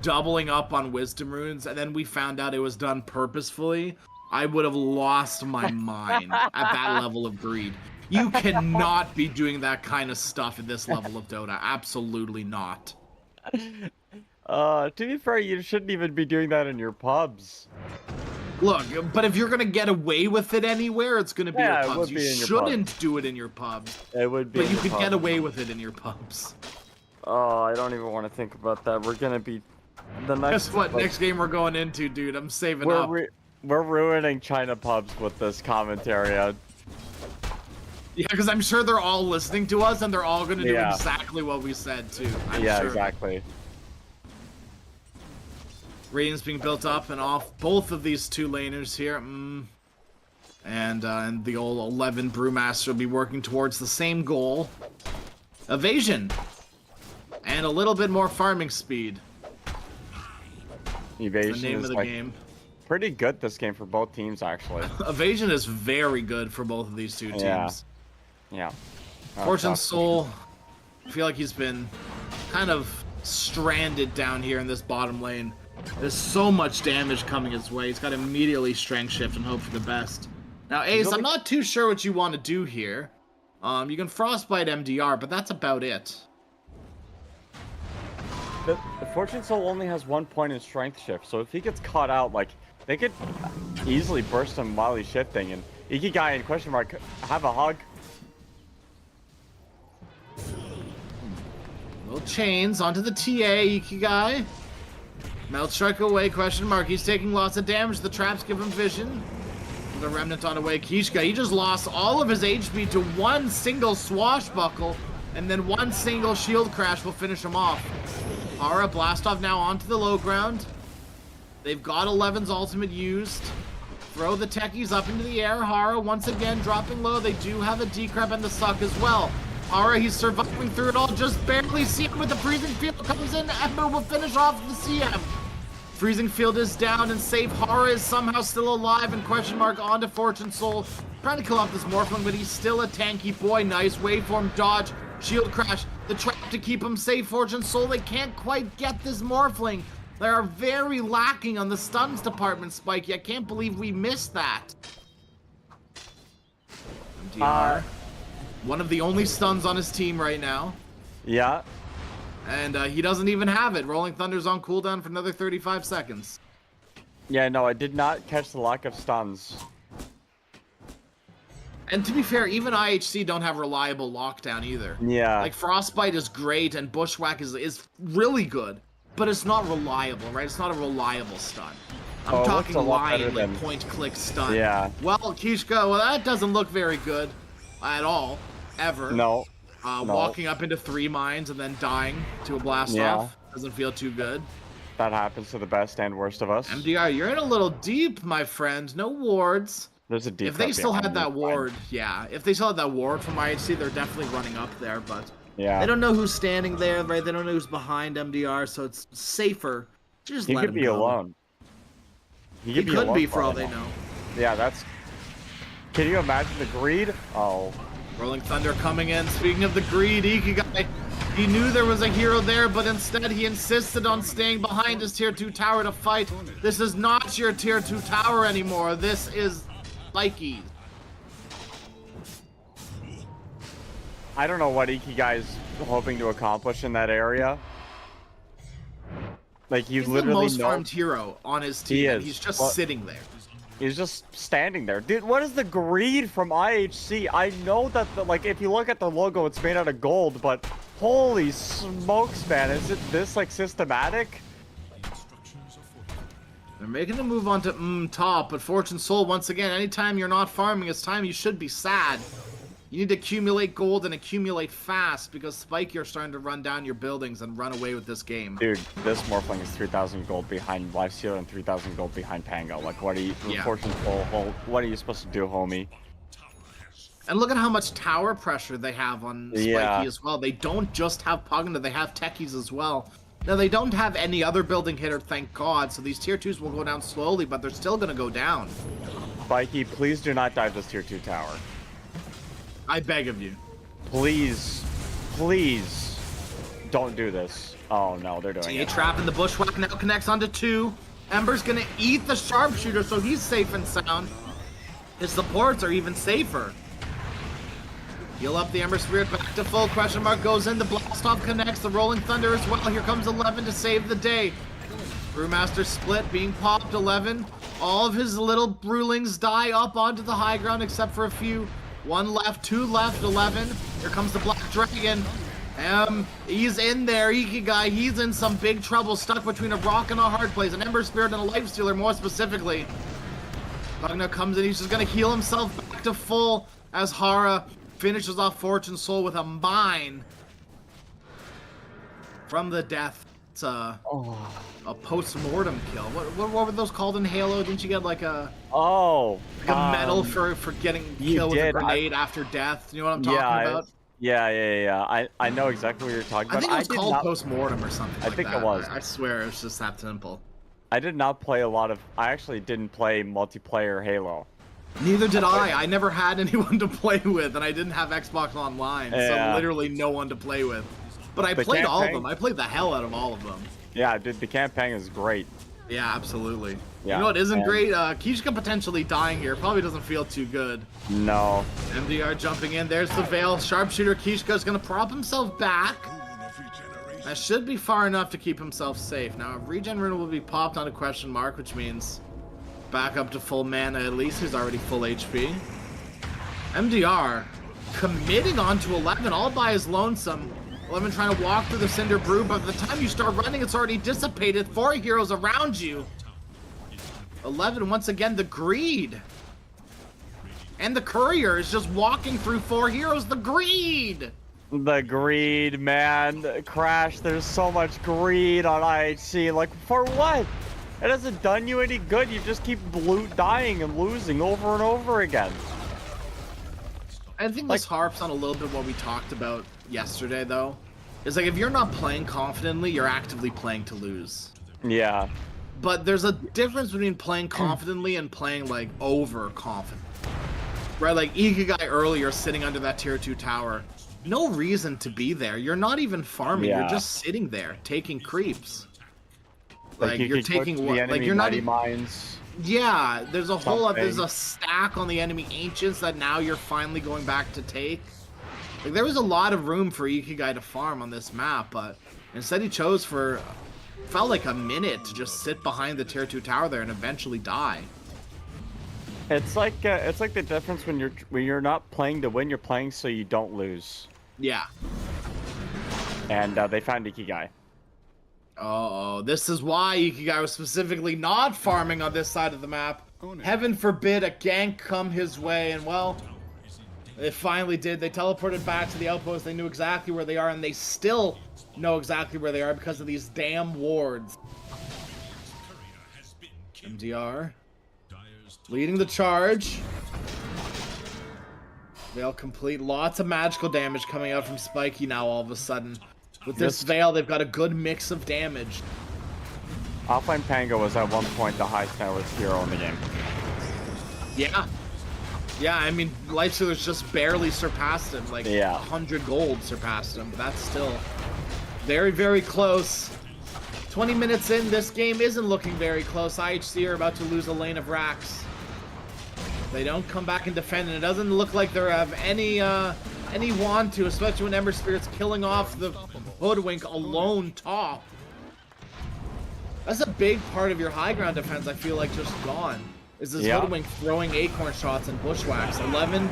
doubling up on Wisdom Runes and then we found out it was done purposefully, I would have lost my mind at that level of greed. You cannot be doing that kind of stuff at this level of Dota. Absolutely not. To be fair, you shouldn't even be doing that in your pubs. Look, but if you're gonna get away with it anywhere, it's gonna be your it pubs. would You be in your shouldn't do it in your pubs. It would be. But you in could your get pub. away with it in your pubs. Oh, I don't even want to think about that. We're gonna be the next. Guess what? like, Next game we're going into, dude. I'm saving up. We're ruining China pubs with this commentary. Yeah, because I'm sure they're all listening to us and they're all gonna do Yeah. exactly what we said too. I'm yeah, sure. exactly. Radiant's being built up and off both of these two laners here. And the old 11 Brewmaster will be working towards the same goal. Evasion. And a little bit more farming speed. Evasion The name is of the like game. pretty good this game for both teams, actually. Evasion is very good for both of these two teams. Yeah. Fortune tough. Soul, I feel like he's been kind of stranded down here in this bottom lane. There's so much damage coming his way. He's got to immediately strength shift and hope for the best. Now, Ace, I'm not too sure what you want to do here. You can Frostbite MDR, but that's about it. The Fortune Soul only has 1 point in strength shift, so if he gets caught out, like, they could easily burst him while he's shifting, and Ikigai and question mark have a hug. Little chains onto the TA, Ikigai. Melt strike away, question mark. He's taking lots of damage. The traps give him vision. The remnant on the way. Kishka, he just lost all of his HP to one single swashbuckle, and then one single shield crash will finish him off. Hara, blast off now onto the low ground. They've got 11's ultimate used. Throw the techies up into the air. Hara once again dropping low. They do have a decrep and the suck as well. Hara, he's surviving through it all. Just barely CM with the freezing field comes in. Ember will finish off the CM. Freezing field is down and safe. Hara is somehow still alive and question mark onto Fortune Soul. Trying to kill off this Morphling, but he's still a tanky boy. Nice waveform dodge. Shield crash. The trap to keep him safe. Fortune Soul, they can't quite get this Morphling. They are very lacking on the stuns department, Spiky. I can't believe we missed that. MDR. One of the only stuns on his team right now. Yeah. And he doesn't even have it. Rolling Thunder's on cooldown for another 35 seconds. Yeah, no, I did not catch the lack of stuns. And to be fair, even IHC don't have reliable lockdown either. Yeah. Like, Frostbite is great and Bushwhack is really good. But it's not reliable, right? It's not a reliable stun. I'm talking line, like point-click stun. Yeah. Well, Kishka, well, that doesn't look very good at all, ever. No. Walking up into 3 mines and then dying to a blast off doesn't feel too good. That happens to the best and worst of us. MDR, you're in a little deep, my friend. No wards. There's a deep. If they still had that ward, if they still had that ward from IHC, they're definitely running up there, but they don't know who's standing there, right? They don't know who's behind MDR, so it's safer. Just let him be go. alone. He could be for all they know. Yeah, that's... Can you imagine the greed? Oh. Rolling Thunder coming in. Speaking of the greed, Ikigai, he knew there was a hero there, but instead he insisted on staying behind his tier 2 tower to fight. This is not your tier 2 tower anymore. This is Spiky. I don't know what Ikigai's hoping to accomplish in that area. Like, you He's literally the most farmed hero on his team, and he's just sitting there. He's just standing there. Dude, what is the greed from IHC? I know that, like, if you look at the logo, it's made out of gold, but holy smokes, man. Is it this, like, systematic? They're making a move onto top, but Fortune Soul, once again, anytime you're not farming, it's time you should be sad. You need to accumulate gold and accumulate fast, because Spiky are starting to run down your buildings and run away with this game. Dude, this Morphling is 3,000 gold behind Lifestealer and 3,000 gold behind Pango. Like, what are you, Fortune Soul, what are you supposed to do, homie? And look at how much tower pressure they have on Spiky as well. They don't just have Pugna, they have techies as well. Now, they don't have any other building hitter, thank God, so these tier 2s will go down slowly, but they're still going to go down. Spiky, please do not dive this tier 2 tower. I beg of you. Please, please, don't do this. Oh no, they're doing it. Trap in the bushwhack now connects onto 2. Ember's gonna eat the sharpshooter, so he's safe and sound. His supports are even safer. Heal up the Ember Spirit back to full. Question mark goes in. The blast off connects. The Rolling Thunder as well. Here comes 11 to save the day. Brewmaster split being popped. 11. All of his little brewlings die up onto the high ground except for a few. 1 left, 2 left, 11. Here comes the Black Dragon. He's in there, Ikigai. He's in some big trouble, stuck between a rock and a hard place. An Ember Spirit and a Life Stealer, more specifically. Pugna comes in. He's just going to heal himself back to full as Hara finishes off Fortune Soul with a mine from the death. It's a post-mortem kill. What were those called in Halo? Didn't you get like a medal for getting killed with a grenade after death? You know what I'm talking about? Yeah. I know exactly what you're talking about. I think it was called post-mortem or something I think it was. I swear it was just that simple. I did not play a lot of... I actually didn't play multiplayer Halo. Neither did I. I never had anyone to play with, and I didn't have Xbox Online, so literally no one to play with. But I played all of them. I played the hell out of all of them. Yeah, dude, the campaign is great. Yeah, absolutely. Yeah, you know what isn't great? Kishka potentially dying here. Probably doesn't feel too good. No. MDR jumping in. There's the Veil. Sharpshooter Kishka's going to prop himself back. That should be far enough to keep himself safe. Now, regen rune will be popped on a question mark, which means back up to full mana at least. He's already full HP. MDR committing onto 11 all by his lonesome. 11 trying to walk through the Cinder Brew, but by the time you start running, it's already dissipated. 4 heroes around you. 11, once again, the greed. And the courier is just walking through 4 heroes. The greed! The greed, man. Crash, there's so much greed on IHC. Like, for what? It hasn't done you any good. You just keep dying and losing over and over again. I think this harps on a little bit what we talked about yesterday, though. It's like, if you're not playing confidently, you're actively playing to lose. Yeah. But there's a difference between playing confidently and playing, like, overconfident. Right, like, Ikigai earlier sitting under that tier 2 tower. No reason to be there. You're not even farming. You're just sitting there, taking creeps. Like you're taking what? Like, you're not even... mines. Yeah, there's a whole there's a stack on the enemy ancients that now you're finally going back to take. Like, there was a lot of room for Ikigai to farm on this map, but instead he chose for felt like a minute to just sit behind the tier 2 tower there and eventually die. It's like the difference when you're not playing to win, you're playing so you don't lose. Yeah. And they found Ikigai. Oh, this is why Ikigai was specifically not farming on this side of the map. Heaven forbid a gank come his way, and well, It finally did. They teleported back to the outpost. They knew exactly where they are, and they still know exactly where they are because of these damn wards. MDR leading the charge. Veil complete. Lots of magical damage coming out from Spiky now all of a sudden. With this Veil, they've got a good mix of damage. Offline Pango was at one point the highest net worth hero in the game. Yeah. Yeah, I mean, Lifestealers just barely surpassed him. Like, 100 gold surpassed him, but that's still very, very close. 20 minutes in, this game isn't looking very close. IHC are about to lose a lane of racks. They don't come back and defend, and it doesn't look like they have any want to, especially when Ember Spirit's killing off the Hoodwink alone top. That's a big part of your high ground defense, I feel like, just gone. Is this Hoodwink throwing acorn shots and bushwhacks. 11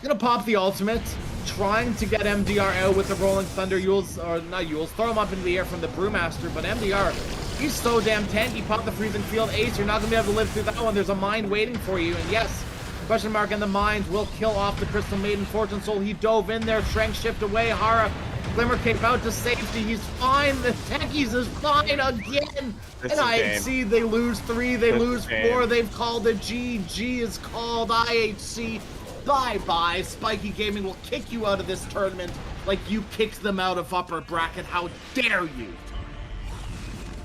gonna pop the ultimate, trying to get MDR out with the Rolling Thunder Yules, or not Yules, throw him up into the air from the Brewmaster, but MDR, he's so damn tanky. Pop the Freezing Field Ace, you're not gonna be able to live through that one. There's a mine waiting for you, and yes, question mark in the mines will kill off the Crystal Maiden Fortune Soul. He dove in there, strength shift away, Hara Glimmer Cape out to safety. He's fine. The Techies is fine again. And IHC, they lose 3, they lose 4. They've called it. GG is called. IHC, bye-bye. Spiky Gaming will kick you out of this tournament like you kicked them out of upper bracket. How dare you?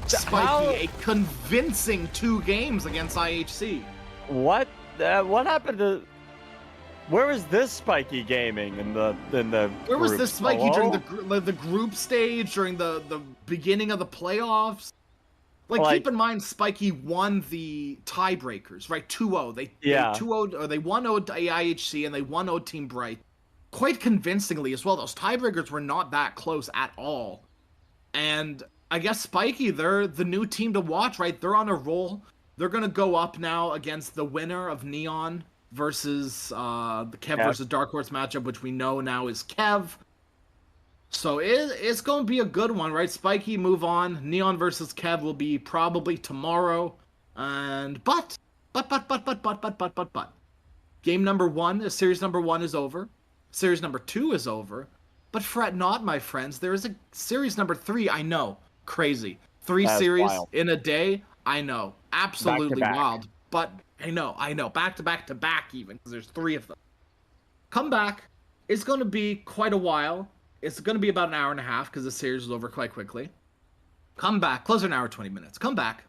Spiky, a convincing 2 games against IHC. What happened to... Where was this Spiky Gaming in the Where was groups? this Spiky during the group stage, during the beginning of the playoffs? Like, keep in mind, Spiky won the tiebreakers, right? 2-0. They 2-0'd, or they 1-0'd IHC, and they 1-0'd Team Bright. Quite convincingly as well. Those tiebreakers were not that close at all. And I guess Spiky, they're the new team to watch, right? They're on a roll. They're going to go up now against the winner of Neon versus the Kev versus Dark Horse matchup, which we know now is Kev. So it's going to be a good one, right? Spiky move on. Neon versus Kev will be probably tomorrow. And but game number 1, series number 1 is over. Series number 2 is over. But fret not, my friends. There is a series number 3. I know, crazy. 3 series in a day. I know, absolutely wild. But I know, back to back to back even, because there's 3 of them. Come back. It's going to be quite a while. It's going to be about an hour and a half, because the series is over quite quickly. Come back. Close an hour, 20 minutes. Come back.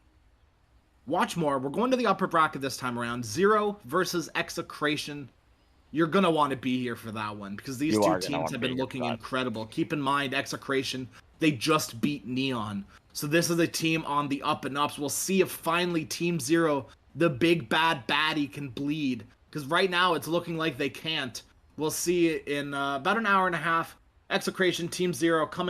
Watch more. We're going to the upper bracket this time around. Zero versus Execration. You're going to want to be here for that one, because these 2 teams have been looking incredible. Keep in mind, Execration, they just beat Neon. So this is a team on the up and ups. We'll see if finally Team Zero, the big bad baddie, can bleed. Because right now it's looking like they can't. We'll see in about an hour and a half. Execration, Team Zero coming up.